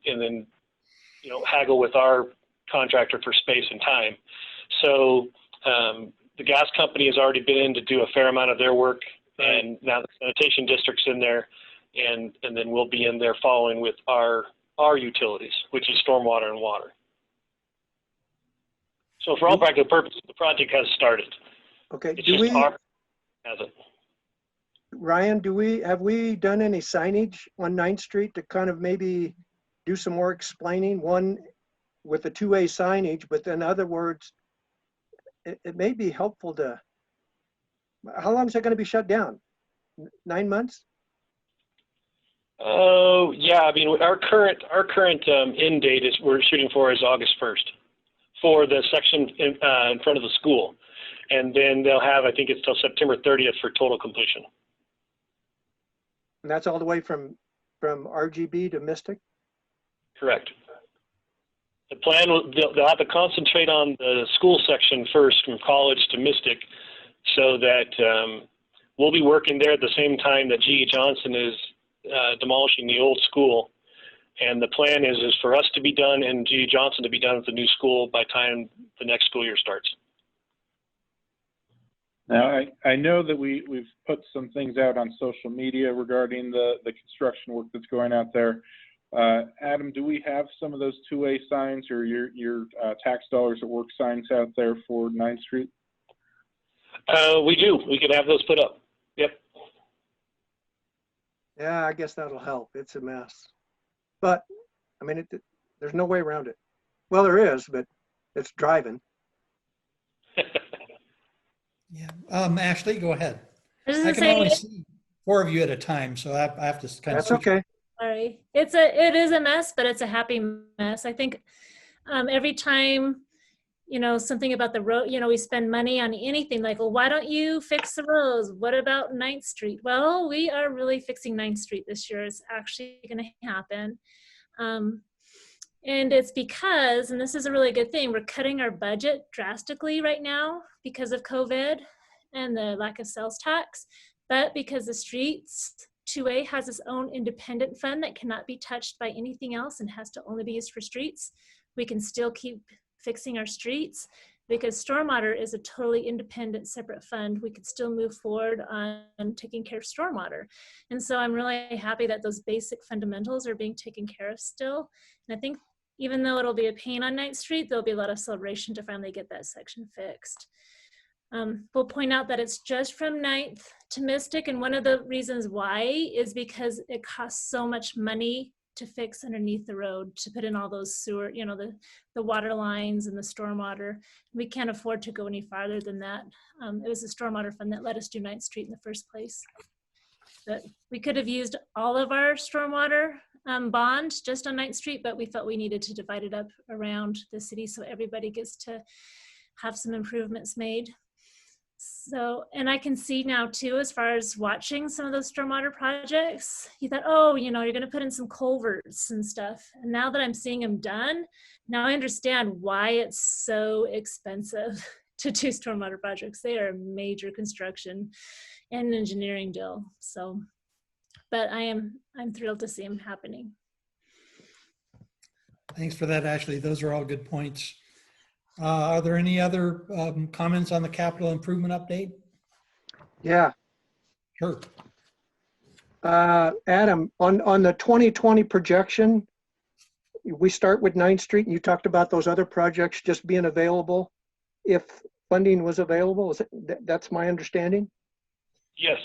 you know, haggle with our contractor for space and time. So the gas company has already been in to do a fair amount of their work, and now the sanitation district's in there, and then we'll be in there following with our utilities, which is stormwater and water. So for all practical purposes, the project has started.
Okay.
It's just our hasn't.
Ryan, have we done any signage on 9th Street to kind of maybe do some more explaining? One with the two-way signage, but in other words, it may be helpful to, how long is it going to be shut down? 9 months?
Oh, yeah. I mean, our current end date is we're shooting for is August 1st for the section in front of the school, and then they'll have, I think it's till September 30th for total completion.
And that's all the way from RGB to Mystic?
Correct. The plan, they'll have to concentrate on the school section first, from College to Mystic, so that we'll be working there at the same time that GE Johnson is demolishing the old school. And the plan is for us to be done and GE Johnson to be done with the new school by time the next school year starts.
Now, I know that we've put some things out on social media regarding the construction work that's going out there. Adam, do we have some of those two-way signs or your tax dollars at work signs out there for 9th Street?
We do. We can have those put up. Yep.
Yeah, I guess that'll help. It's a mess. But, I mean, there's no way around it. Well, there is, but it's driving.
Yeah. Ashley, go ahead.
I
can only see 4 of you at a time, so I have to kind of.
That's okay.
Sorry. It is a mess, but it's a happy mess. I think every time, you know, something about the road, you know, we spend money on anything like, well, why don't you fix the roads? What about 9th Street? Well, we are really fixing 9th Street this year. It's actually going to happen. And it's because, and this is a really good thing, we're cutting our budget drastically right now because of COVID and the lack of sales tax, but because the streets 2A has its own independent fund that cannot be touched by anything else and has to only be used for streets, we can still keep fixing our streets. Because stormwater is a totally independent, separate fund, we could still move forward on taking care of stormwater. And so I'm really happy that those basic fundamentals are being taken care of still. And I think even though it'll be a pain on 9th Street, there'll be a lot of celebration to finally get that section fixed. We'll point out that it's just from 9th to Mystic, and one of the reasons why is because it costs so much money to fix underneath the road, to put in all those sewer, you know, the water lines and the stormwater. We can't afford to go any farther than that. It was the stormwater fund that let us do 9th Street in the first place. But we could have used all of our stormwater bond just on 9th Street, but we felt we needed to divide it up around the city so everybody gets to have some improvements made. So, and I can see now too, as far as watching some of those stormwater projects, you thought, oh, you know, you're going to put in some culverts and stuff. And now that I'm seeing them done, now I understand why it's so expensive to do stormwater projects. They are a major construction and engineering deal. So, but I'm thrilled to see them happening.
Thanks for that, Ashley. Those are all good points. Are there any other comments on the capital improvement update?
Yeah.
Sure.
Adam, on the 2020 projection, we start with 9th Street, and you talked about those other projects just being available if funding was available. Is it, that's my understanding?
Yes.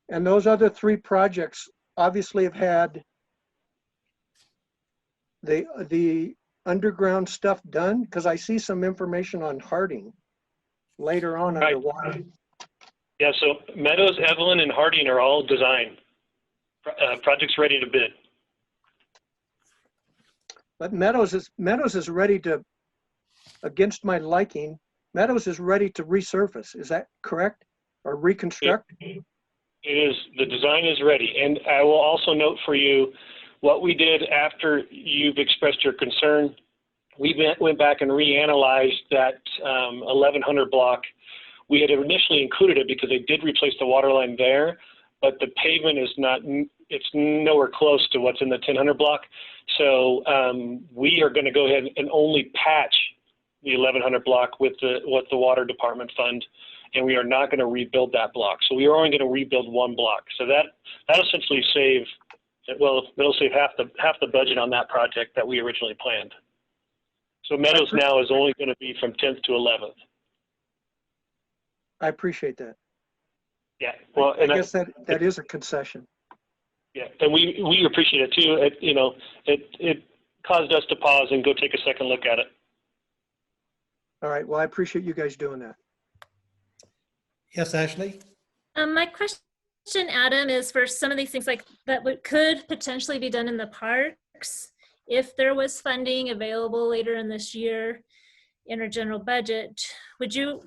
And those other 3 projects obviously have had the underground stuff done, because I see some information on Harding later on
Right.
underwater.
Yeah, so Meadows, Evelyn, and Harding are all designed. Project's ready to bid.
But Meadows is ready to, against my liking, Meadows is ready to resurface. Is that correct? Or reconstruct?
It is, the design is ready. And I will also note for you what we did after you've expressed your concern. We went back and reanalyzed that 1100 block. We had initially included it because they did replace the water line there, but the pavement is not, it's nowhere close to what's in the 1000 block. So we are going to go ahead and only patch the 1100 block with what the water department fund, and we are not going to rebuild that block. So we are only going to rebuild 1 block. So that'll essentially save, well, it'll save half the budget on that project that we originally planned. So Meadows now is only going to be from 10th to 11th.
I appreciate that.
Yeah, well,
I guess that is a concession.
Yeah, and we appreciate it too. It caused us to pause and go take a second look at it.
All right, well, I appreciate you guys doing that.
Yes, Ashley?
My question, Adam, is for some of these things like that could potentially be done in the parks. If there was funding available later in this year in our general budget, would you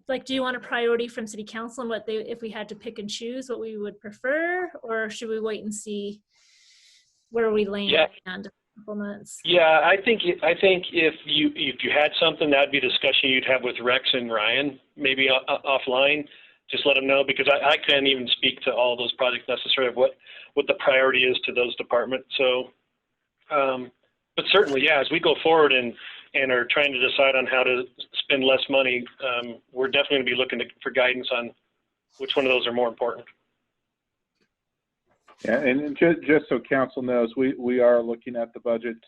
do you want a priority from City Council and if we had to pick and choose what we would prefer, or should we wait and see where we land in a couple months?
Yeah, I think if you had something, that'd be a discussion you'd have with Rex and Ryan, maybe offline. Just let them know, because I can't even speak to all those projects necessarily of what the priority is to those departments. So, but certainly, yeah, as we go forward and are trying to decide on how to spend less money, we're definitely going to be looking for guidance on which one of those are more important.
Yeah, and just so council knows, we are looking at the budgets.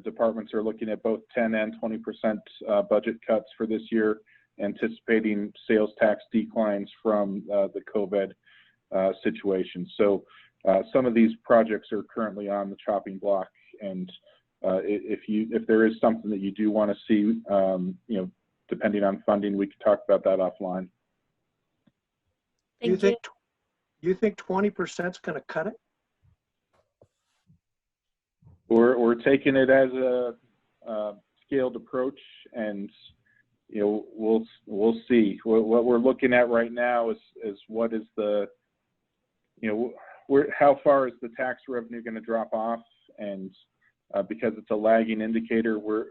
Departments are looking at both 10 and 20% budget cuts for this year, anticipating sales tax declines from the COVID situation. So some of these projects are currently on the chopping block, and if there is something that you do want to see, depending on funding, we could talk about that offline.
Thank you.
You think 20% is going to cut it?
We're taking it as a scaled approach, and we'll see. What we're looking at right now is what is the how far is the tax revenue going to drop off, and because it's a lagging indicator, we're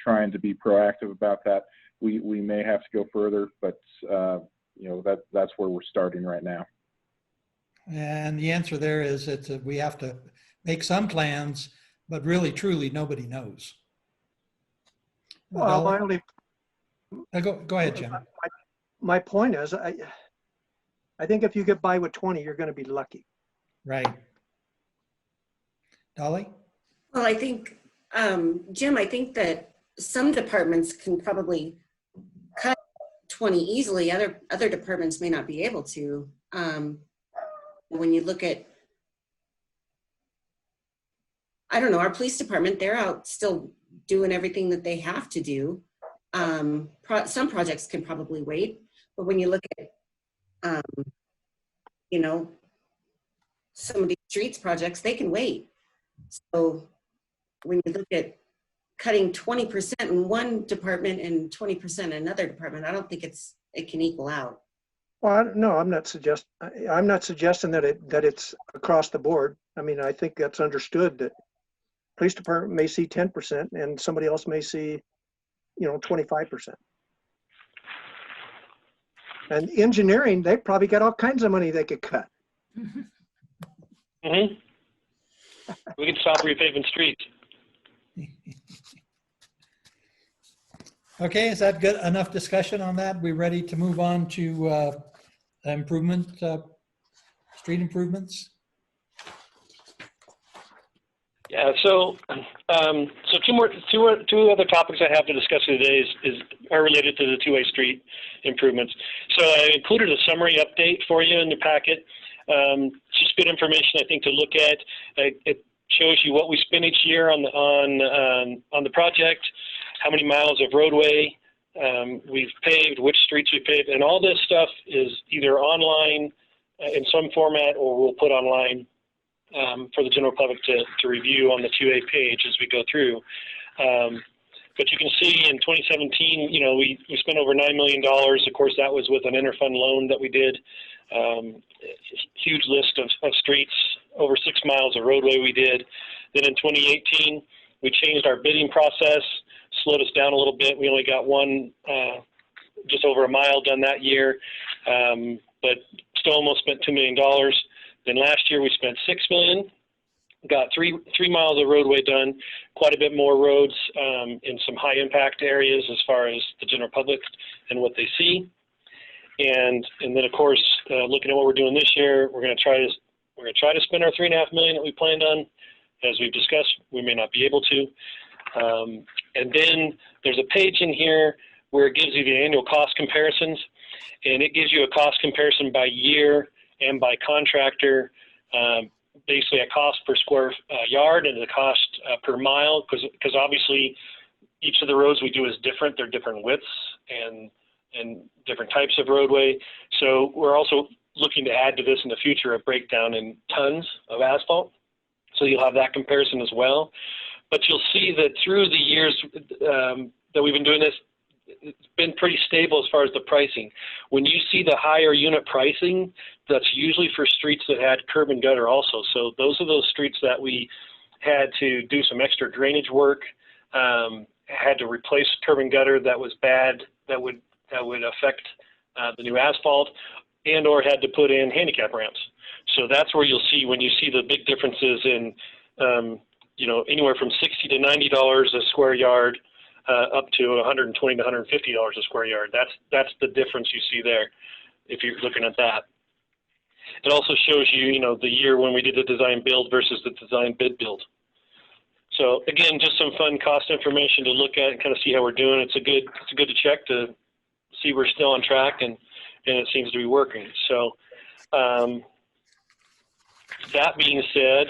trying to be proactive about that. We may have to go further, but that's where we're starting right now.
And the answer there is we have to make some plans, but really, truly, nobody knows.
Well,
go ahead, Jim.
My point is, I think if you get by with 20, you're going to be lucky.
Right. Dolly?
Well, I think, Jim, I think that some departments can probably cut 20 easily. Other departments may not be able to. When you look at, I don't know, our police department, they're out still doing everything that they have to do. Some projects can probably wait, but when you look at, some of these streets projects, they can wait. So when you look at cutting 20% in one department and 20% in another department, I don't think it can equal out.
Well, no, I'm not suggesting that it's across the board. I mean, I think that's understood that police department may see 10% and somebody else may see, 25%. And engineering, they probably got all kinds of money they could cut.
Mm-hmm. We can stop repaving streets.
Okay, is that good enough discussion on that? We ready to move on to street improvements?
Yeah, so two other topics I have to discuss today are related to the two-way street improvements. So I included a summary update for you in the packet. It's just good information, I think, to look at. It shows you what we spend each year on the project, how many miles of roadway we've paved, which streets we paved, and all this stuff is either online in some format or we'll put online for the general public to review on the 2A page as we go through. But you can see in 2017, you know, we spent over $9 million. Of course, that was with an interfund loan that we did. Huge list of streets, over 6 miles of roadway we did. Then in 2018, we changed our bidding process, slowed us down a little bit. We only got one, just over a mile done that year, but still almost spent $2 million. Then last year we spent $6 million, got three miles of roadway done, quite a bit more roads in some high impact areas as far as the general public and what they see. And then of course, looking at what we're doing this year, we're going to try to spend our $3.5 million that we planned on. As we've discussed, we may not be able to. And then there's a page in here where it gives you the annual cost comparisons, and it gives you a cost comparison by year and by contractor, basically a cost per square yard and the cost per mile, because obviously each of the roads we do is different. They're different widths and different types of roadway. So we're also looking to add to this in the future a breakdown in tons of asphalt. So you'll have that comparison as well. But you'll see that through the years that we've been doing this, it's been pretty stable as far as the pricing. When you see the higher unit pricing, that's usually for streets that had curb and gutter also. So those are those streets that we had to do some extra drainage work, had to replace curb and gutter that was bad, that would affect the new asphalt, and or had to put in handicap ramps. So that's where you'll see, when you see the big differences in, you know, anywhere from $60 to $90 a square yard, up to $120 to $150 a square yard. That's the difference you see there if you're looking at that. It also shows you, you know, the year when we did the design build versus the design bid build. So again, just some fun cost information to look at and kind of see how we're doing. It's good to check to see we're still on track, and it seems to be working. So that being said,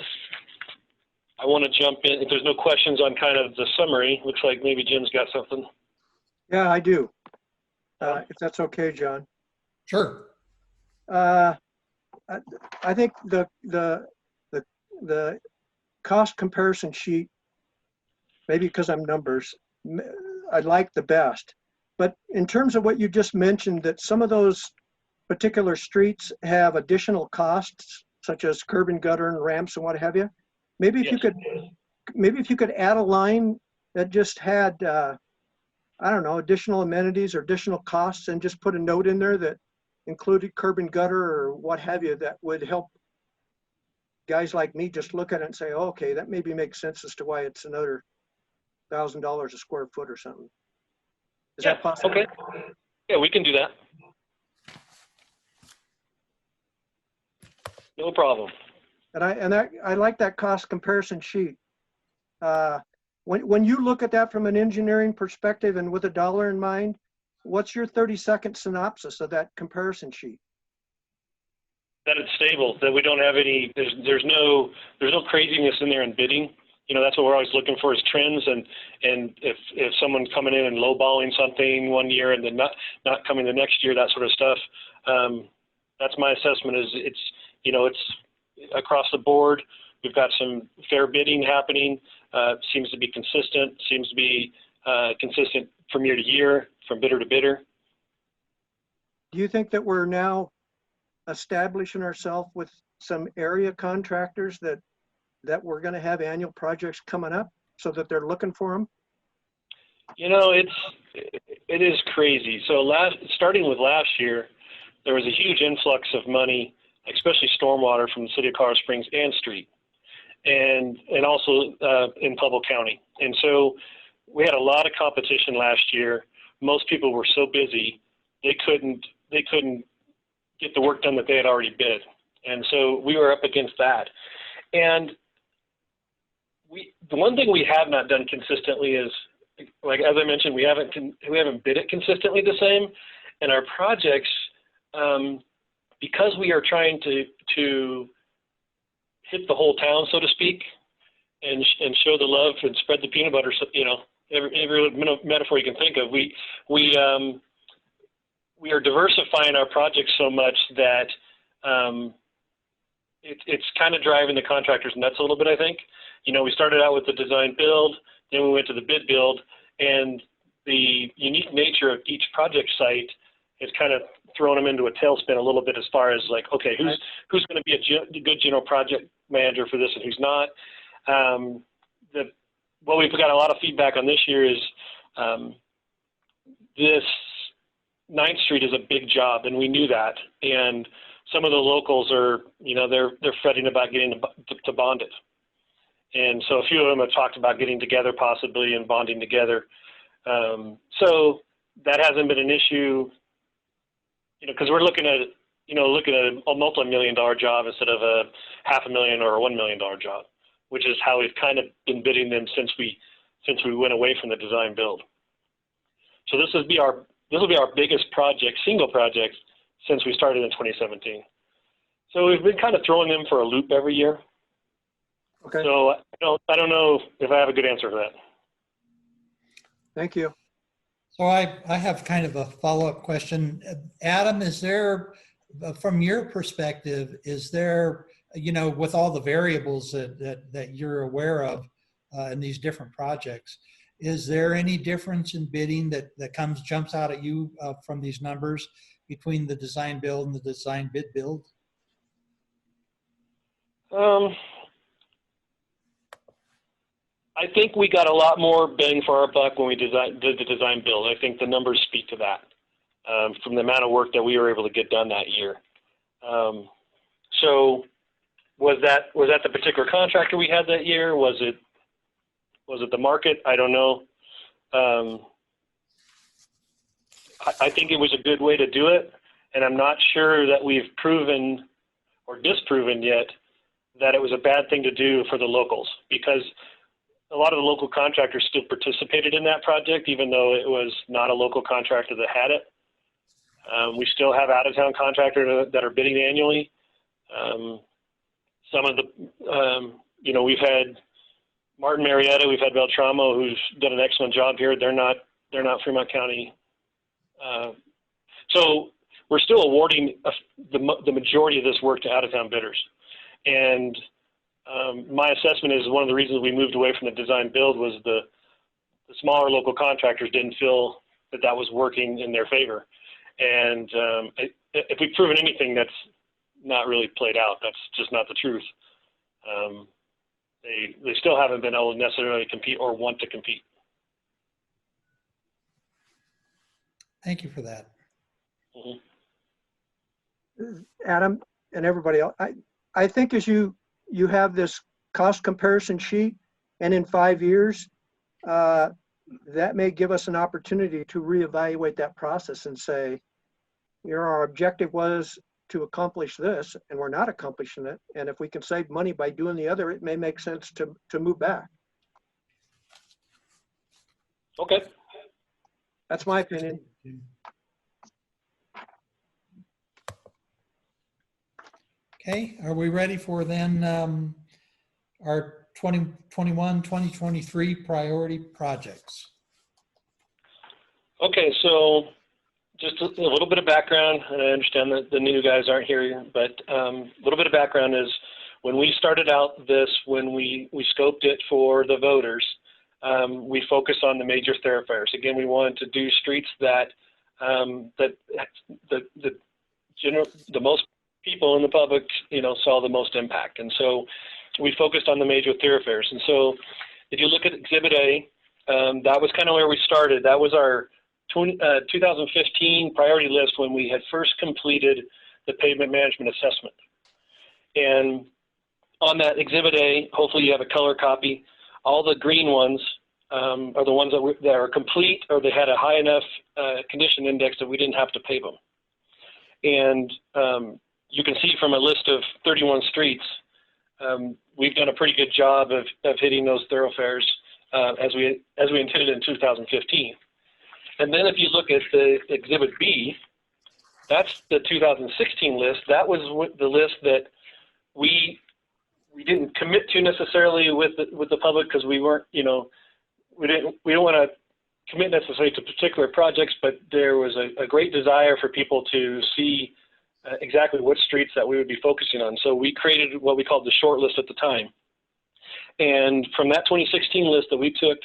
I want to jump in. If there's no questions on kind of the summary, looks like maybe Jim's got something.
Yeah, I do. If that's okay, John.
Sure.
I think the cost comparison sheet, maybe because I'm numbers, I like the best. But in terms of what you just mentioned, that some of those particular streets have additional costs, such as curb and gutter and ramps and what have you. Maybe if you could add a line that just had, I don't know, additional amenities or additional costs, and just put a note in there that included curb and gutter or what have you, that would help guys like me just look at it and say, oh, okay, that maybe makes sense as to why it's another $1,000 a square foot or something. Is that possible?
Okay. Yeah, we can do that. No problem.
And I like that cost comparison sheet. When you look at that from an engineering perspective and with a dollar in mind, what's your 30-second synopsis of that comparison sheet?
That it's stable, that we don't have any, there's no craziness in there in bidding. You know, that's what we're always looking for, is trends, and if someone's coming in and lowballing something one year and then not coming the next year, that sort of stuff. That's my assessment. Is it's across the board. We've got some fair bidding happening. Seems to be consistent. Seems to be consistent from year to year, from bidder to bidder.
Do you think that we're now establishing ourselves with some area contractors that we're going to have annual projects coming up so that they're looking for them?
You know, it is crazy. So starting with last year, there was a huge influx of money, especially stormwater from the city of Colorado Springs and Street, and also in Pueblo County. And so we had a lot of competition last year. Most people were so busy, they couldn't get the work done that they had already bid. And so we were up against that. And the one thing we have not done consistently is, like, as I mentioned, we haven't bid it consistently the same. And our projects, because we are trying to hit the whole town, so to speak, and show the love and spread the peanut butter, every metaphor you can think of, we are diversifying our projects so much that it's kind of driving the contractors nuts a little bit, I think. We started out with the design build, then we went to the bid build, and the unique nature of each project site has kind of thrown them into a tailspin a little bit as far as, like, okay, who's going to be a good general project manager for this and who's not. What we've got a lot of feedback on this year is this 9th Street is a big job, and we knew that. And some of the locals are, they're fretting about getting to bond it. And so a few of them have talked about getting together possibly and bonding together. So that hasn't been an issue, because we're looking at a multi-million-dollar job instead of a $500,000 or a $1 million job, which is how we've kind of been bidding them since we went away from the design build. So this will be our biggest project, single project, since we started in 2017. So we've been kind of throwing them for a loop every year.
Okay.
So I don't know if I have a good answer for that.
Thank you.
So I have kind of a follow-up question. Adam, is there, from your perspective, is there, with all the variables that you're aware of in these different projects, is there any difference in bidding that jumps out at you from these numbers between the design build and the design bid build?
I think we got a lot more bang for our buck when we did the design build. I think the numbers speak to that from the amount of work that we were able to get done that year. So was that the particular contractor we had that year? Was it the market? I don't know. I think it was a good way to do it, and I'm not sure that we've proven or disproven yet that it was a bad thing to do for the locals, because a lot of the local contractors still participated in that project, even though it was not a local contractor that had it. We still have out-of-town contractors that are bidding annually. Some of the, we've had Martin Marietta, we've had Beltramo, who's done an excellent job here. They're not Fremont County. So we're still awarding the majority of this work to out-of-town bidders. And my assessment is one of the reasons we moved away from the design build was the smaller local contractors didn't feel that was working in their favor. And if we've proven anything, that's not really played out. That's just not the truth. They still haven't been able to necessarily compete or want to compete.
Thank you for that.
Mm-hmm.
Adam and everybody else, I think as you have this cost comparison sheet, and in 5 years, that may give us an opportunity to reevaluate that process and say, our objective was to accomplish this, and we're not accomplishing it. And if we can save money by doing the other, it may make sense to move back.
Okay.
That's my opinion.
Okay, are we ready for then our 2021, 2023 priority projects?
Okay, so just a little bit of background, and I understand that the new guys aren't here, but a little bit of background is when we started out this, when we scoped it for the voters, we focused on the major thoroughfares. Again, we wanted to do streets that the most people in the public, saw the most impact. And so we focused on the major thoroughfares. And so if you look at Exhibit A, that was kind of where we started. That was our 2015 priority list when we had first completed the pavement management assessment. And on that Exhibit A, hopefully you have a color copy. All the green ones are the ones that are complete, or they had a high enough condition index that we didn't have to pave them. And you can see from a list of 31 streets, we've done a pretty good job of hitting those thoroughfares as we intended in 2015. And then if you look at the Exhibit B, that's the 2016 list. That was the list that we didn't commit to necessarily with the public, because we weren't, we don't want to commit necessarily to particular projects, but there was a great desire for people to see exactly what streets that we would be focusing on. So we created what we called the short list at the time. And from that 2016 list that we took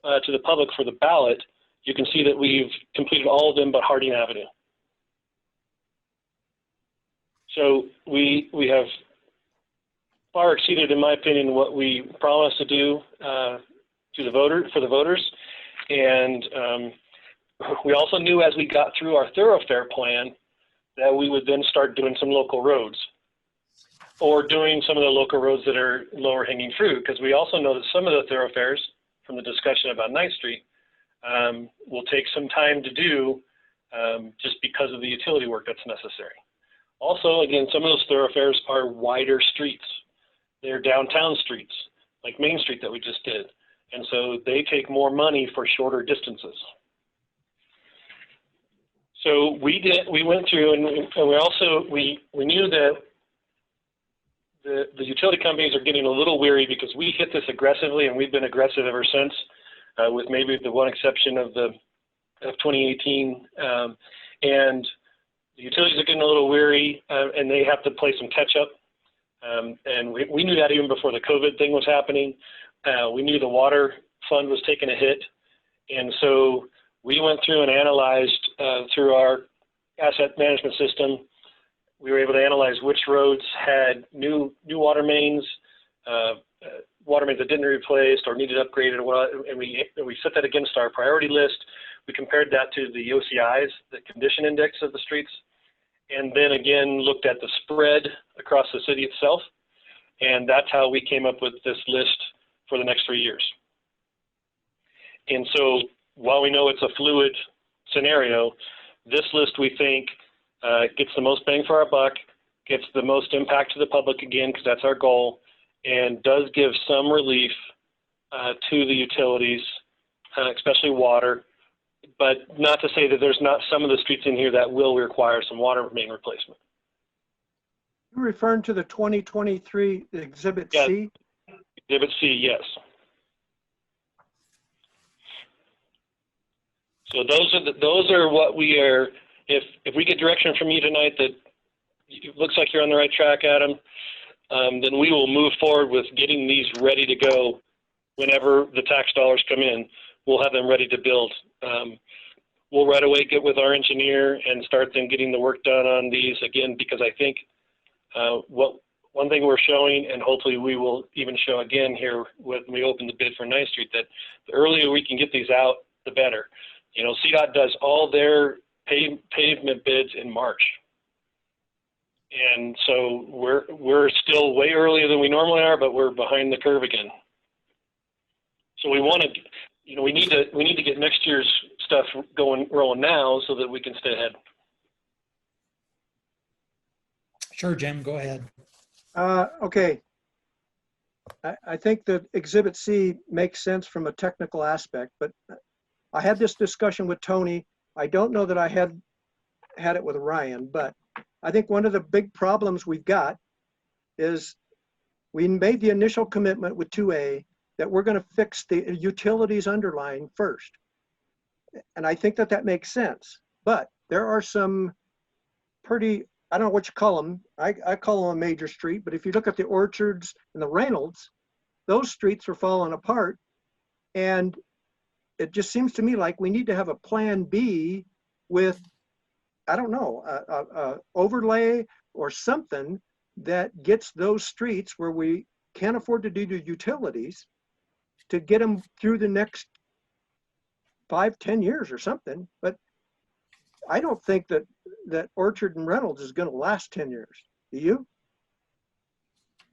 to the public for the ballot, you can see that we've completed all of them but Harding Avenue. So we have far exceeded, in my opinion, what we promised to do for the voters. And we also knew as we got through our thoroughfare plan that we would then start doing some local roads, or doing some of the local roads that are lower hanging fruit, because we also know that some of the thoroughfares from the discussion about 9th Street will take some time to do just because of the utility work that's necessary. Also, again, some of those thoroughfares are wider streets. They're downtown streets, like Main Street that we just did. And so they take more money for shorter distances. So we went through, and we knew that the utility companies are getting a little weary, because we hit this aggressively, and we've been aggressive ever since, with maybe the one exception of 2018. And the utilities are getting a little weary, and they have to play some catch up. And we knew that even before the COVID thing was happening. We knew the water fund was taking a hit. And so we went through and analyzed through our asset management system. We were able to analyze which roads had new water mains that didn't replaced or needed upgraded, and we set that against our priority list. We compared that to the OCIs, the condition index of the streets, and then again looked at the spread across the city itself. And that's how we came up with this list for the next 3 years. And so while we know it's a fluid scenario, this list we think gets the most bang for our buck, gets the most impact to the public again, because that's our goal, and does give some relief to the utilities, especially water, but not to say that there's not some of the streets in here that will require some water main replacement.
You're referring to the 2023 Exhibit C?
Exhibit C, yes. So those are what we are. If we get direction from you tonight that it looks like you're on the right track, Adam, then we will move forward with getting these ready to go whenever the tax dollars come in. We'll have them ready to build. We'll right away get with our engineer and start then getting the work done on these again, because I think one thing we're showing, and hopefully we will even show again here when we open the bid for 9th Street, that the earlier we can get these out, the better. CDOT does all their pavement bids in March. And so we're still way earlier than we normally are, but we're behind the curve again. So we want to, we need to get next year's stuff rolling now so that we can stay ahead.
Sure, Jim, go ahead.
Okay. I think that Exhibit C makes sense from a technical aspect, but I had this discussion with Tony. I don't know that I had it with Ryan, but I think one of the big problems we've got is we made the initial commitment with 2A that we're going to fix the utilities underlying first. And I think that makes sense. But there are some pretty, I don't know what you call them. I call them a major street, but if you look at the Orchards and the Reynolds, those streets are falling apart. And it just seems to me like we need to have a plan B with, I don't know, a overlay or something that gets those streets where we can't afford to do the utilities to get them through the next 5-10 years or something, but I don't think that Orchard and Reynolds is gonna last 10 years. Do you?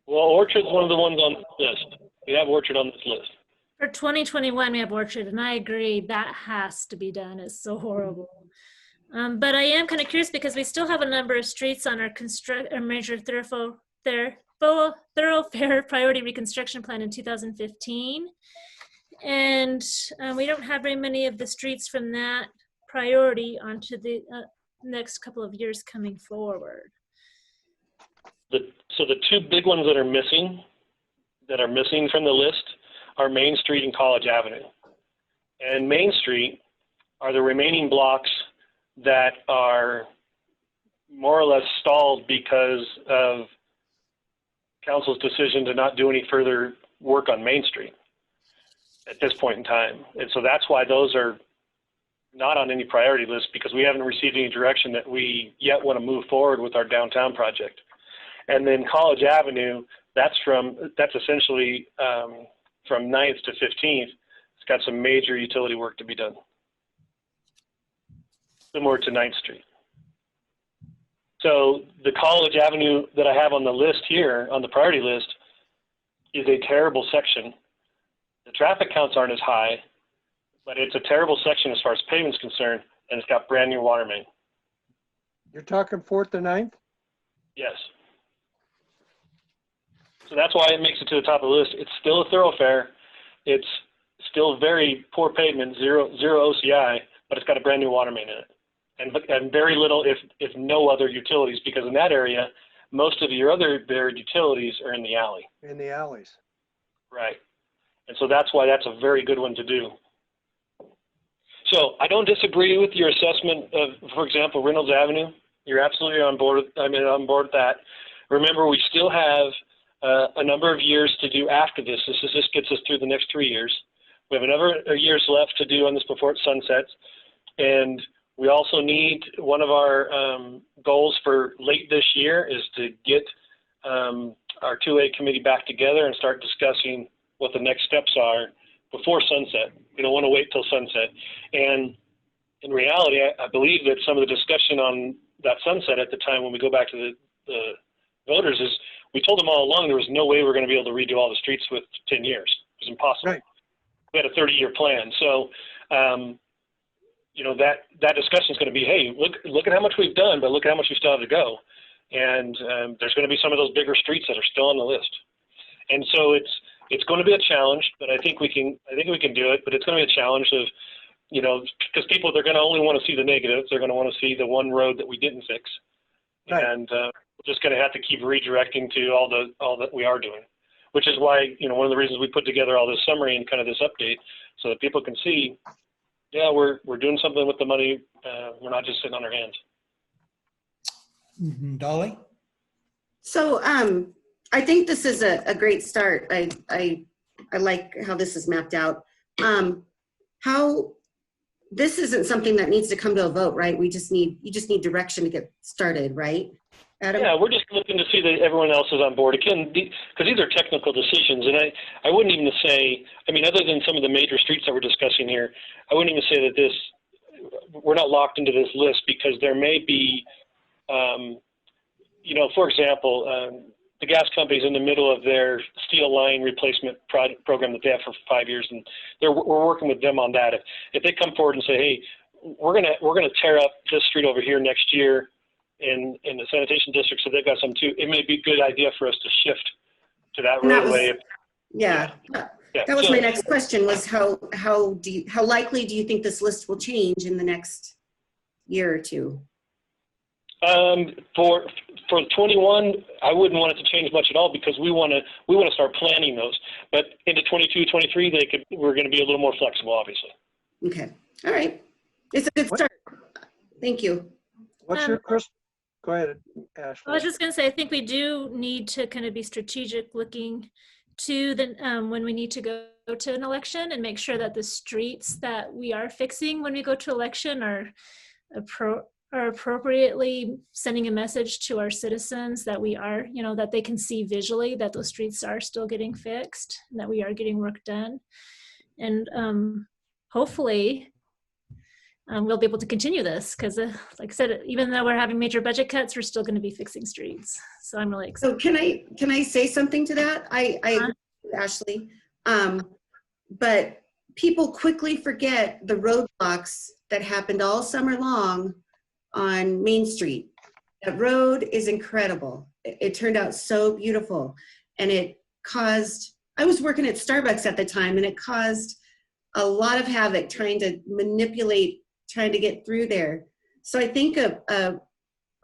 Well, Orchard's one of the ones on this list. We have Orchard on this list.
For 2021, we have Orchard, and I agree that has to be done. It's so horrible. But I am kind of curious because we still have a number of streets on our major thoroughfare priority reconstruction plan in 2015. And we don't have very many of the streets from that priority onto the next couple of years coming forward.
So the two big ones that are missing from the list are Main Street and College Avenue. And Main Street are the remaining blocks that are more or less stalled because of council's decision to not do any further work on Main Street at this point in time. And so that's why those are not on any priority list, because we haven't received any direction that we yet want to move forward with our downtown project. And then College Avenue, that's essentially from 9th to 15th. It's got some major utility work to be done, similar to 9th Street. So the College Avenue that I have on the list here, on the priority list, is a terrible section. The traffic counts aren't as high, but it's a terrible section as far as pavement's concerned, and it's got brand new water main.
You're talking 4th and 9th?
Yes. So that's why it makes it to the top of the list. It's still a thoroughfare. It's still very poor pavement, zero OCI, but it's got a brand new water main in it. And very little, if no other utilities, because in that area, most of your other buried utilities are in the alley.
In the alleys.
Right. And so that's why that's a very good one to do. So I don't disagree with your assessment of, for example, Reynolds Avenue. You're absolutely on board. On board with that. Remember, we still have a number of years to do after this. This gets us through the next 3 years. We have another years left to do on this before it sunsets. And we also need, one of our goals for late this year is to get our 2A committee back together and start discussing what the next steps are before sunset. We don't want to wait till sunset. And in reality, I believe that some of the discussion on that sunset at the time when we go back to the voters is, we told them all along there was no way we're going to be able to redo all the streets with 10 years. It was impossible.
Right.
We had a 30-year plan. So, you know, that discussion is going to be, hey, look at how much we've done, but look at how much we still have to go. And there's going to be some of those bigger streets that are still on the list. And so it's going to be a challenge, but I think we can do it. But it's going to be a challenge of, you know, because people, they're going to only want to see the negatives. They're going to want to see the one road that we didn't fix. Right. And we're just going to have to keep redirecting to all that we are doing, which is why, you know, one of the reasons we put together all this summary and kind of this update so that people can see, yeah, we're doing something with the money. We're not just sitting on our hands.
Dolly?
So I think this is a great start. I like how this is mapped out. How this isn't something that needs to come to a vote, right? You just need direction to get started, right? Adam? Yeah,
we're just looking to see that everyone else is on board. Again, because these are technical decisions, and I wouldn't even say, I mean, other than some of the major streets that we're discussing here, I wouldn't even say that we're not locked into this list, because there may be, you know, for example, the gas company's in the middle of their steel line replacement program that they have for 5 years, and we're working with them on that. If they come forward and say, hey, we're gonna tear up this street over here next year in the sanitation district, so they've got some too, it may be a good idea for us to shift to that roadway.
That was my next question, was how likely do you think this list will change in the next year or two?
For 21, I wouldn't want it to change much at all, because we want to start planning those. But into 22, 23, we're going to be a little more flexible, obviously.
Okay. All right. It's a good start. Thank you.
What's your question? Go ahead, Ashley.
I was just going to say, I think we do need to kind of be strategic looking to the when we need to go to an election, and make sure that the streets that we are fixing when we go to election are appropriately sending a message to our citizens that we are, you know, that they can see visually that those streets are still getting fixed and that we are getting work done. And hopefully we'll be able to continue this because, like I said, even though we're having major budget cuts, we're still going to be fixing streets. So I'm really excited.
So can I say something to that? I agree with Ashley. But people quickly forget the roadblocks that happened all summer long on Main Street. That road is incredible. It turned out so beautiful. And it caused, I was working at Starbucks at the time, and it caused a lot of havoc trying to manipulate, trying to get through there. So I think a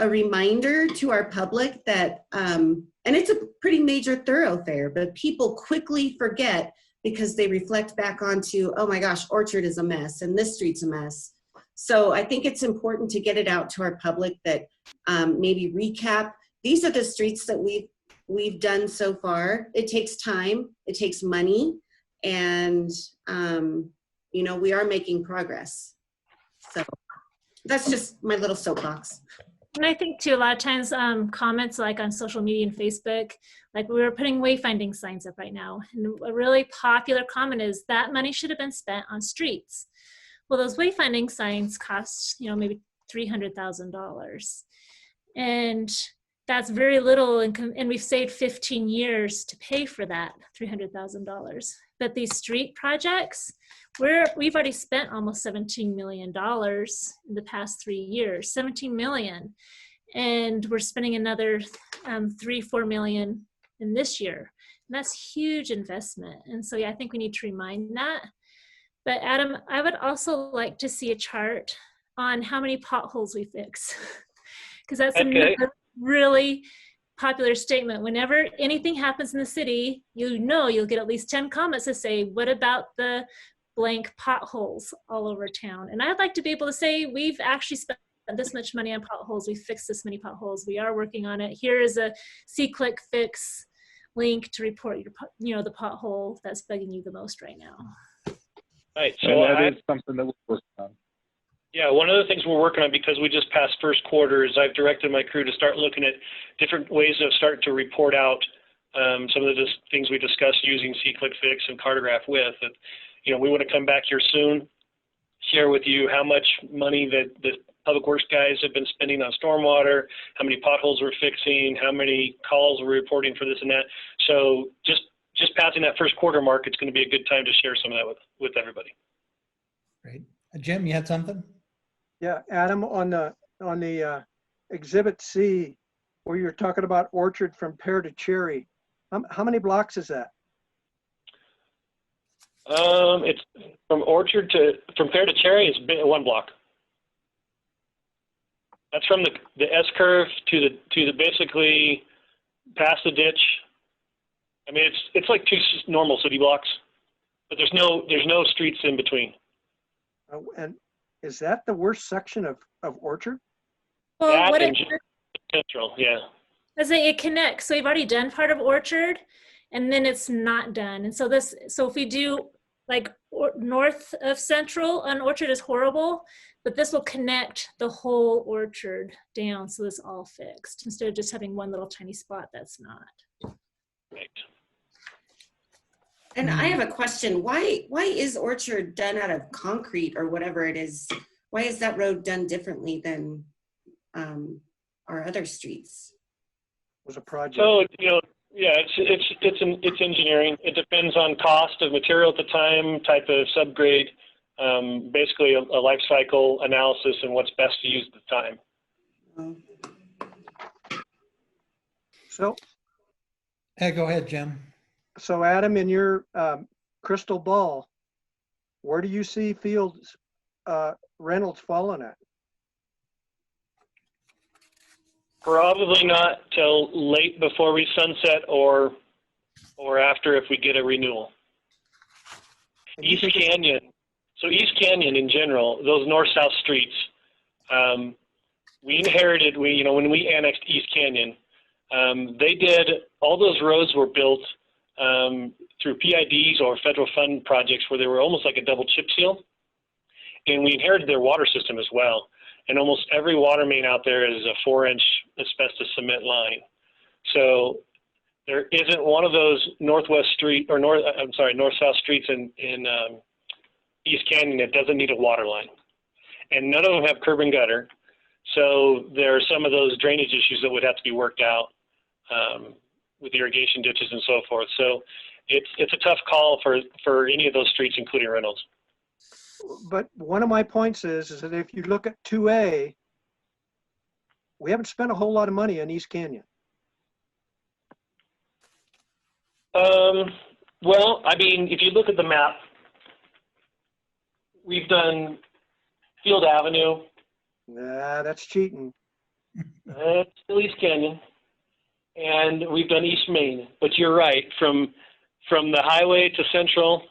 reminder to our public that, and it's a pretty major thoroughfare, but people quickly forget because they reflect back onto, oh my gosh, Orchard is a mess and this street's a mess. So I think it's important to get it out to our public that maybe recap. These are the streets that we've done so far. It takes time, it takes money, and you know, we are making progress. So that's just my little soapbox.
And I think too, a lot of times comments like on social media and Facebook, like we were putting wayfinding signs up right now. And a really popular comment is that money should have been spent on streets. Well, those wayfinding signs cost, you know, maybe $300,000. And that's very little. And we've saved 15 years to pay for that $300,000. But these street projects, we've already spent almost $17 million in the past 3 years, 17 million. And we're spending another $3-4 million in this year. And that's huge investment. And so, yeah, I think we need to remind that. But Adam, I would also like to see a chart on how many potholes we fix. Because that's another really popular statement. Whenever anything happens in the city, you know you'll get at least 10 comments to say, what about the blank potholes all over town? And I'd like to be able to say, we've actually spent this much money on potholes. We fixed this many potholes. We are working on it. Here is a SeeClick Fix link to report your, the pothole that's bugging you the most right now.
Right. So
that is something that we're working on.
Yeah, one of the things we're working on, because we just passed first quarter, is I've directed my crew to start looking at different ways of starting to report out some of the things we discussed using SeeClick Fix and Cartograph with. That, we want to come back here soon, share with you how much money that the public works guys have been spending on stormwater, how many potholes we're fixing, how many calls we're reporting for this and that. So just passing that first quarter mark, it's going to be a good time to share some of that with everybody.
Great. Jim, you had something?
Yeah, Adam, on the Exhibit C, where you're talking about Orchard from Pear to Cherry, how many blocks is that?
It's from Pear to Cherry is 1 block. That's from the S curve to the basically past the ditch. I mean, it's like 2 normal city blocks, but there's no streets in between.
And is that the worst section of Orchard?
Well,
that
what
and Central, yeah.
I say it connects. So you've already done part of Orchard, and then it's not done. And so if we do like north of Central on Orchard is horrible, but this will connect the whole Orchard down, so it's all fixed instead of just having one little tiny spot that's not.
Right.
And I have a question. Why is Orchard done out of concrete or whatever it is? Why is that road done differently than our other streets?
It was a project.
So yeah, it's engineering. It depends on cost of material at the time, type of subgrade, basically a life cycle analysis and what's best to use at the time.
So.
Hey, go ahead, Jim.
So Adam, in your crystal ball, where do you see Fields Reynolds falling at?
Probably not till late before we sunset or after if we get a renewal. East Canyon. So East Canyon in general, those north-south streets, we inherited, when we annexed East Canyon, they did, all those roads were built through PIDs or federal fund projects where they were almost like a double chip seal. And we inherited their water system as well. And almost every water main out there is a 4-inch asbestos cement line. So there isn't one of those north-south streets in East Canyon that doesn't need a water line. and none of them have curb and gutter. So there are some of those drainage issues that would have to be worked out with irrigation ditches and so forth. So it's a tough call for any of those streets, including Reynolds.
But one of my points is that if you look at 2A, we haven't spent a whole lot of money on East Canyon.
Well, I mean, if you look at the map, we've done Field Avenue.
Nah, that's cheating.
It's still East Canyon. And we've done East Main. But you're right, from the highway to Central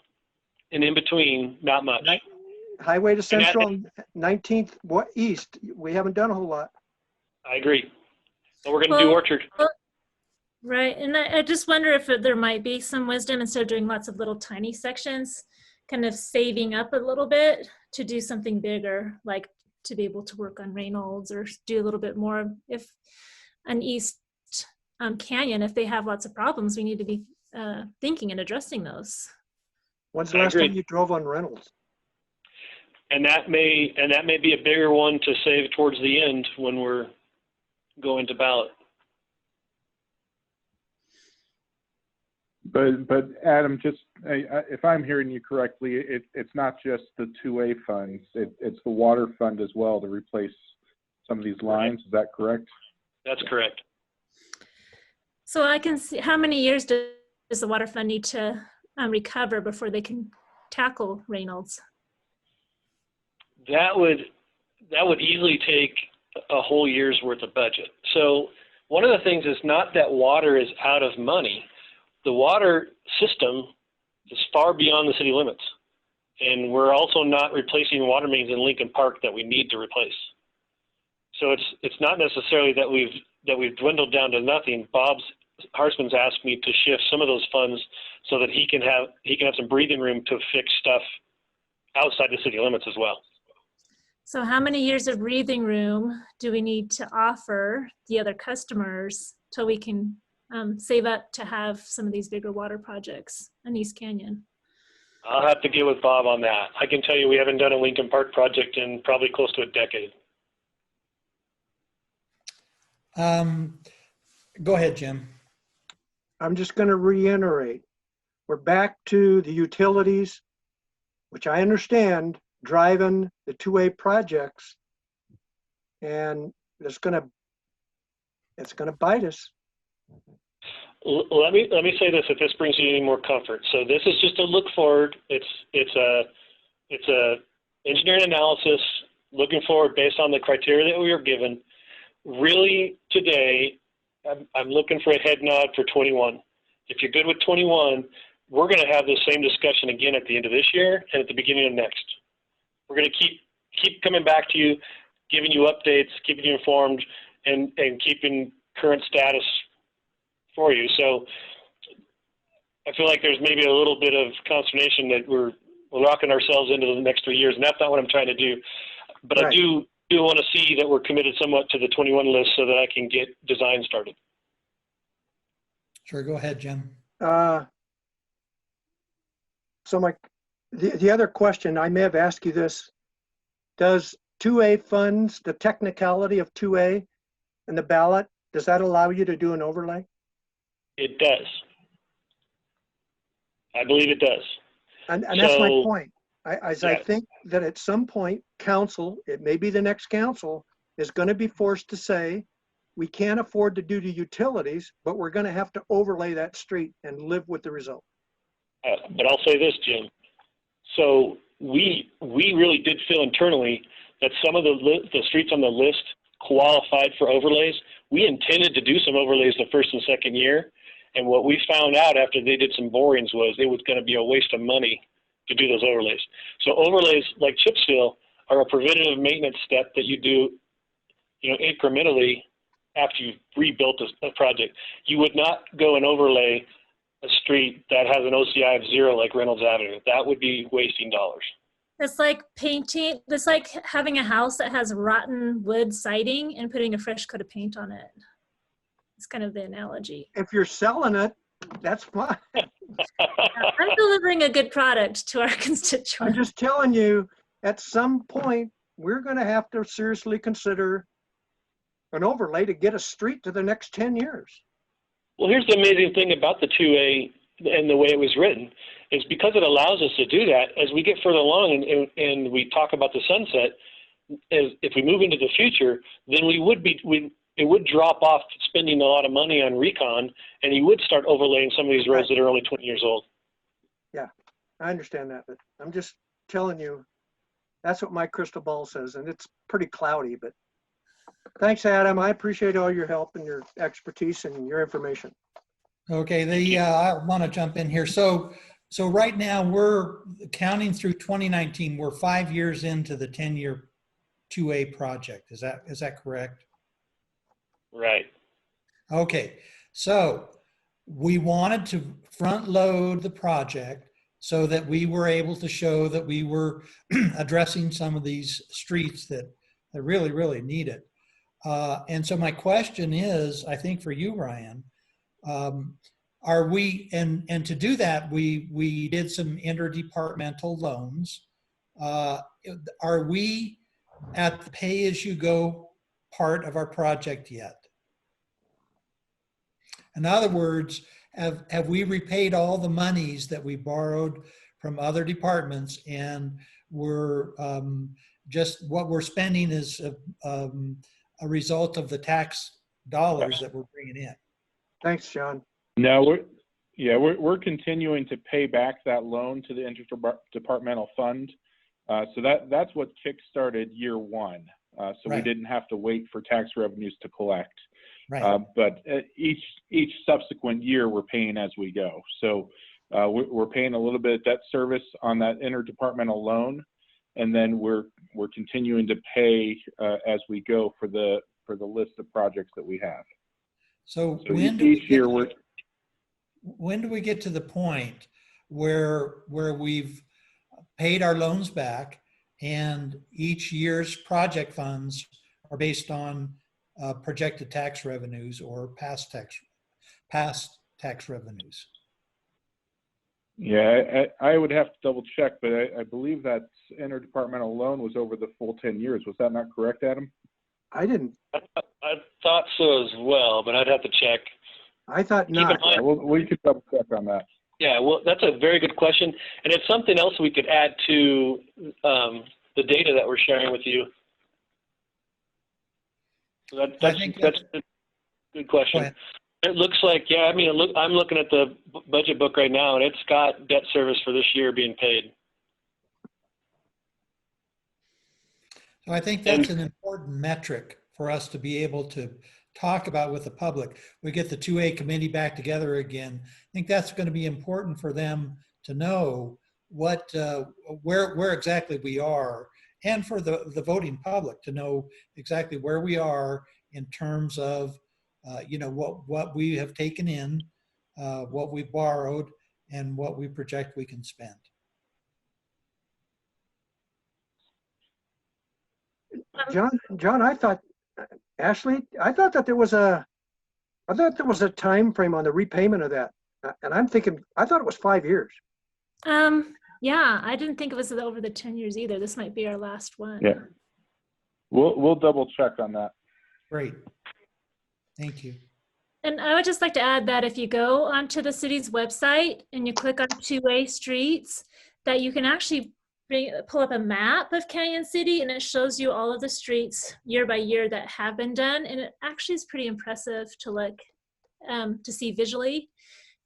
and in between, not much.
Highway to Central, 19th East, we haven't done a whole lot.
I agree. So we're going to do Orchard.
Right, and I just wonder if there might be some wisdom instead of doing lots of little tiny sections, kind of saving up a little bit to do something bigger, like to be able to work on Reynolds or do a little bit more. If an East Canyon, if they have lots of problems, we need to be thinking and addressing those.
When's the last time you drove on Reynolds?
And that may be a bigger one to save towards the end when we're going to ballot.
But Adam, just if I'm hearing you correctly, it's not just the 2A funds; it's the water fund as well to replace some of these lines. Is that correct?
That's correct.
So I can see, how many years does the water fund need to recover before they can tackle Reynolds?
That would easily take a whole year's worth of budget. So one of the things is not that water is out of money. The water system is far beyond the city limits. And we're also not replacing water mains in Lincoln Park that we need to replace. So it's not necessarily that we've dwindled down to nothing. Bob Hartzman's asked me to shift some of those funds so that he can have some breathing room to fix stuff outside the city limits as well.
So how many years of breathing room do we need to offer the other customers till we can save up to have some of these bigger water projects in East Canyon?
I'll have to get with Bob on that. I can tell you we haven't done a Lincoln Park project in probably close to a decade.
Go ahead, Jim.
I'm just going to reiterate. We're back to the utilities, which I understand driving the 2A projects, and it's going to bite us.
Let me say this, if this brings you any more comfort. So this is just a look forward. It's a engineering analysis looking forward based on the criteria that we were given. Really, today, I'm looking for a head nod for 21. If you're good with 21, we're going to have the same discussion again at the end of this year and at the beginning of next. We're going to keep coming back to you, giving you updates, keeping you informed, and keeping current status for you. So I feel like there's maybe a little bit of consternation that we're locking ourselves into the next 3 years, and that's not what I'm trying to do. But right. I do want to see that we're committed somewhat to the 21 list so that I can get design started.
Sure, go ahead, Jim.
So the other question, I may have asked you this, does 2A funds, the technicality of 2A and the ballot, does that allow you to do an overlay?
It does. I believe it does.
And that's my point. I think that at some point, council, it may be the next council, is going to be forced to say, we can't afford to do the utilities, but we're going to have to overlay that street and live with the result.
But I'll say this, Jim. So we really did feel internally that some of the streets on the list qualified for overlays. We intended to do some overlays the first and second year. And what we found out after they did some borings was it was going to be a waste of money to do those overlays. So overlays like chip seal are a preventative maintenance step that you do, incrementally after you've rebuilt a project. You would not go and overlay a street that has an OCI of 0 like Reynolds Avenue. That would be wasting dollars.
It's like painting, it's like having a house that has rotten wood siding and putting a fresh coat of paint on it. It's kind of the analogy.
If you're selling it, that's fine.
I'm delivering a good product to our constituents.
I'm just telling you, at some point, we're gonna have to seriously consider an overlay to get a street to the next 10 years.
Well, here's the amazing thing about the 2A and the way it was written is because it allows us to do that. As we get further along and we talk about the sunset, if we move into the future, then it would drop off spending a lot of money on recon, and you would start overlaying some of these roads that are only 20 years old.
Yeah, I understand that, but I'm just telling you, that's what my crystal ball says, and it's pretty cloudy, but thanks, Adam. I appreciate all your help and your expertise and your information.
Okay, I want to jump in here. So right now we're counting through 2019. We're 5 years into the 10-year 2A project. Is that correct?
Right.
Okay, so we wanted to front load the project so that we were able to show that we were addressing some of these streets that really, really need it. And so my question is, I think for you, Ryan, are we, and to do that, we did some interdepartmental loans. Are we at the pay-as-you-go part of our project yet? In other words, have we repaid all the monies that we borrowed from other departments, and we're just what we're spending is a result of the tax dollars that we're bringing in?
Thanks, John.
No, we're continuing to pay back that loan to the interdepartmental fund. So that's what kickstarted year one. So we didn't have to wait for tax revenues to collect.
Right.
But each subsequent year, we're paying as we go. So we're paying a little bit of debt service on that interdepartmental loan, and then we're continuing to pay as we go for the list of projects that we have.
So
when
do we get to the point where we've paid our loans back and each year's project funds are based on projected tax revenues or past tax revenues?
Yeah, I would have to double check, but I believe that interdepartmental loan was over the full 10 years. Was that not correct, Adam?
I didn't.
I thought so as well, but I'd have to check.
I thought
Keep in
not.
mind,
We could double check on that.
yeah, well, that's a very good question, and it's something else we could add to the data that we're sharing with you. So that's a good question. It looks like, yeah, I mean, I'm looking at the budget book right now, and it's got debt service for this year being paid.
So I think that's an important metric for us to be able to talk about with the public. We get the 2A committee back together again. I think that's going to be important for them to know what, where exactly we are, and for the voting public to know exactly where we are in terms of, you know, what we have taken in, what we borrowed, and what we project we can spend.
John, I thought, Ashley, I thought there was a time frame on the repayment of that, and I'm thinking, I thought it was 5 years.
Yeah, I didn't think it was over the 10 years either. This might be our last one.
Yeah, we'll double check on that.
Great, thank you.
And I would just like to add that if you go onto the city's website and you click on 2A streets, that you can actually pull up a map of Canyon City, and it shows you all of the streets year by year that have been done. And it actually is pretty impressive to look, to see visually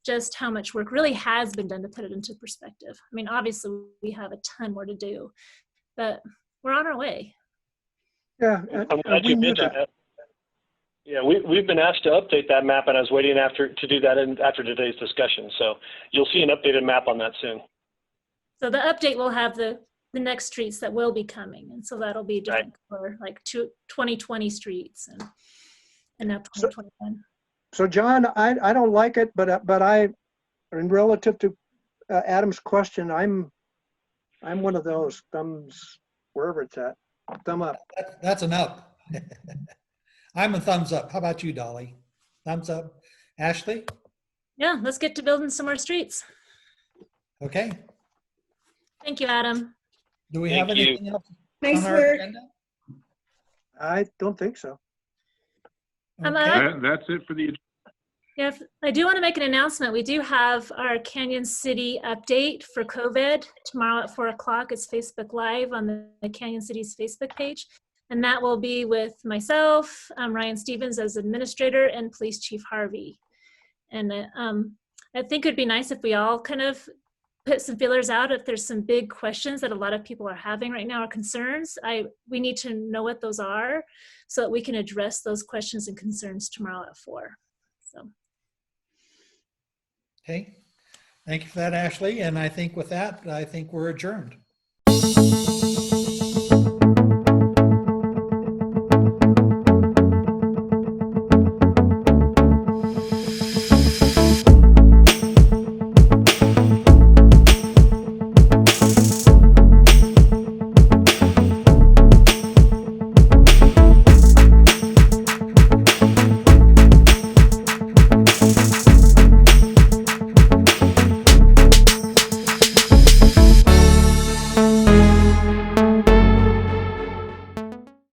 just how much work really has been done to put it into perspective. I mean, obviously we have a ton more to do, but we're on our way.
Yeah,
I'm glad you mentioned that. Yeah, we've been asked to update that map, and I was waiting to do that after today's discussion. So you'll see an updated map on that soon.
So the update will have the next streets that will be coming, and so that'll be different for like 2020 streets and now 2021.
So John, I don't like it, but I, in relative to Adam's question, I'm one of those thumbs wherever it's at. Thumb up.
That's an up. I'm a thumbs up. How about you, Dolly? Thumbs up. Ashley?
Yeah, let's get to building some more streets.
Okay.
Thank you, Adam.
Do we have anything else?
Nice
on our
work.
agenda?
I don't think so.
I'm
Okay.
That's it for the.
Yeah, I do want to make an announcement. We do have our Canyon City update for COVID tomorrow at 4 o'clock. It's Facebook Live on the Canyon City's Facebook page. And that will be with myself, Ryan Stevens as administrator, and Police Chief Harvey. And I think it'd be nice if we all kind of put some feelers out if there's some big questions that a lot of people are having right now or concerns. We need to know what those are so that we can address those questions and concerns tomorrow at 4. So.
Okay. Thank you for that, Ashley. And I think with that, I think we're adjourned.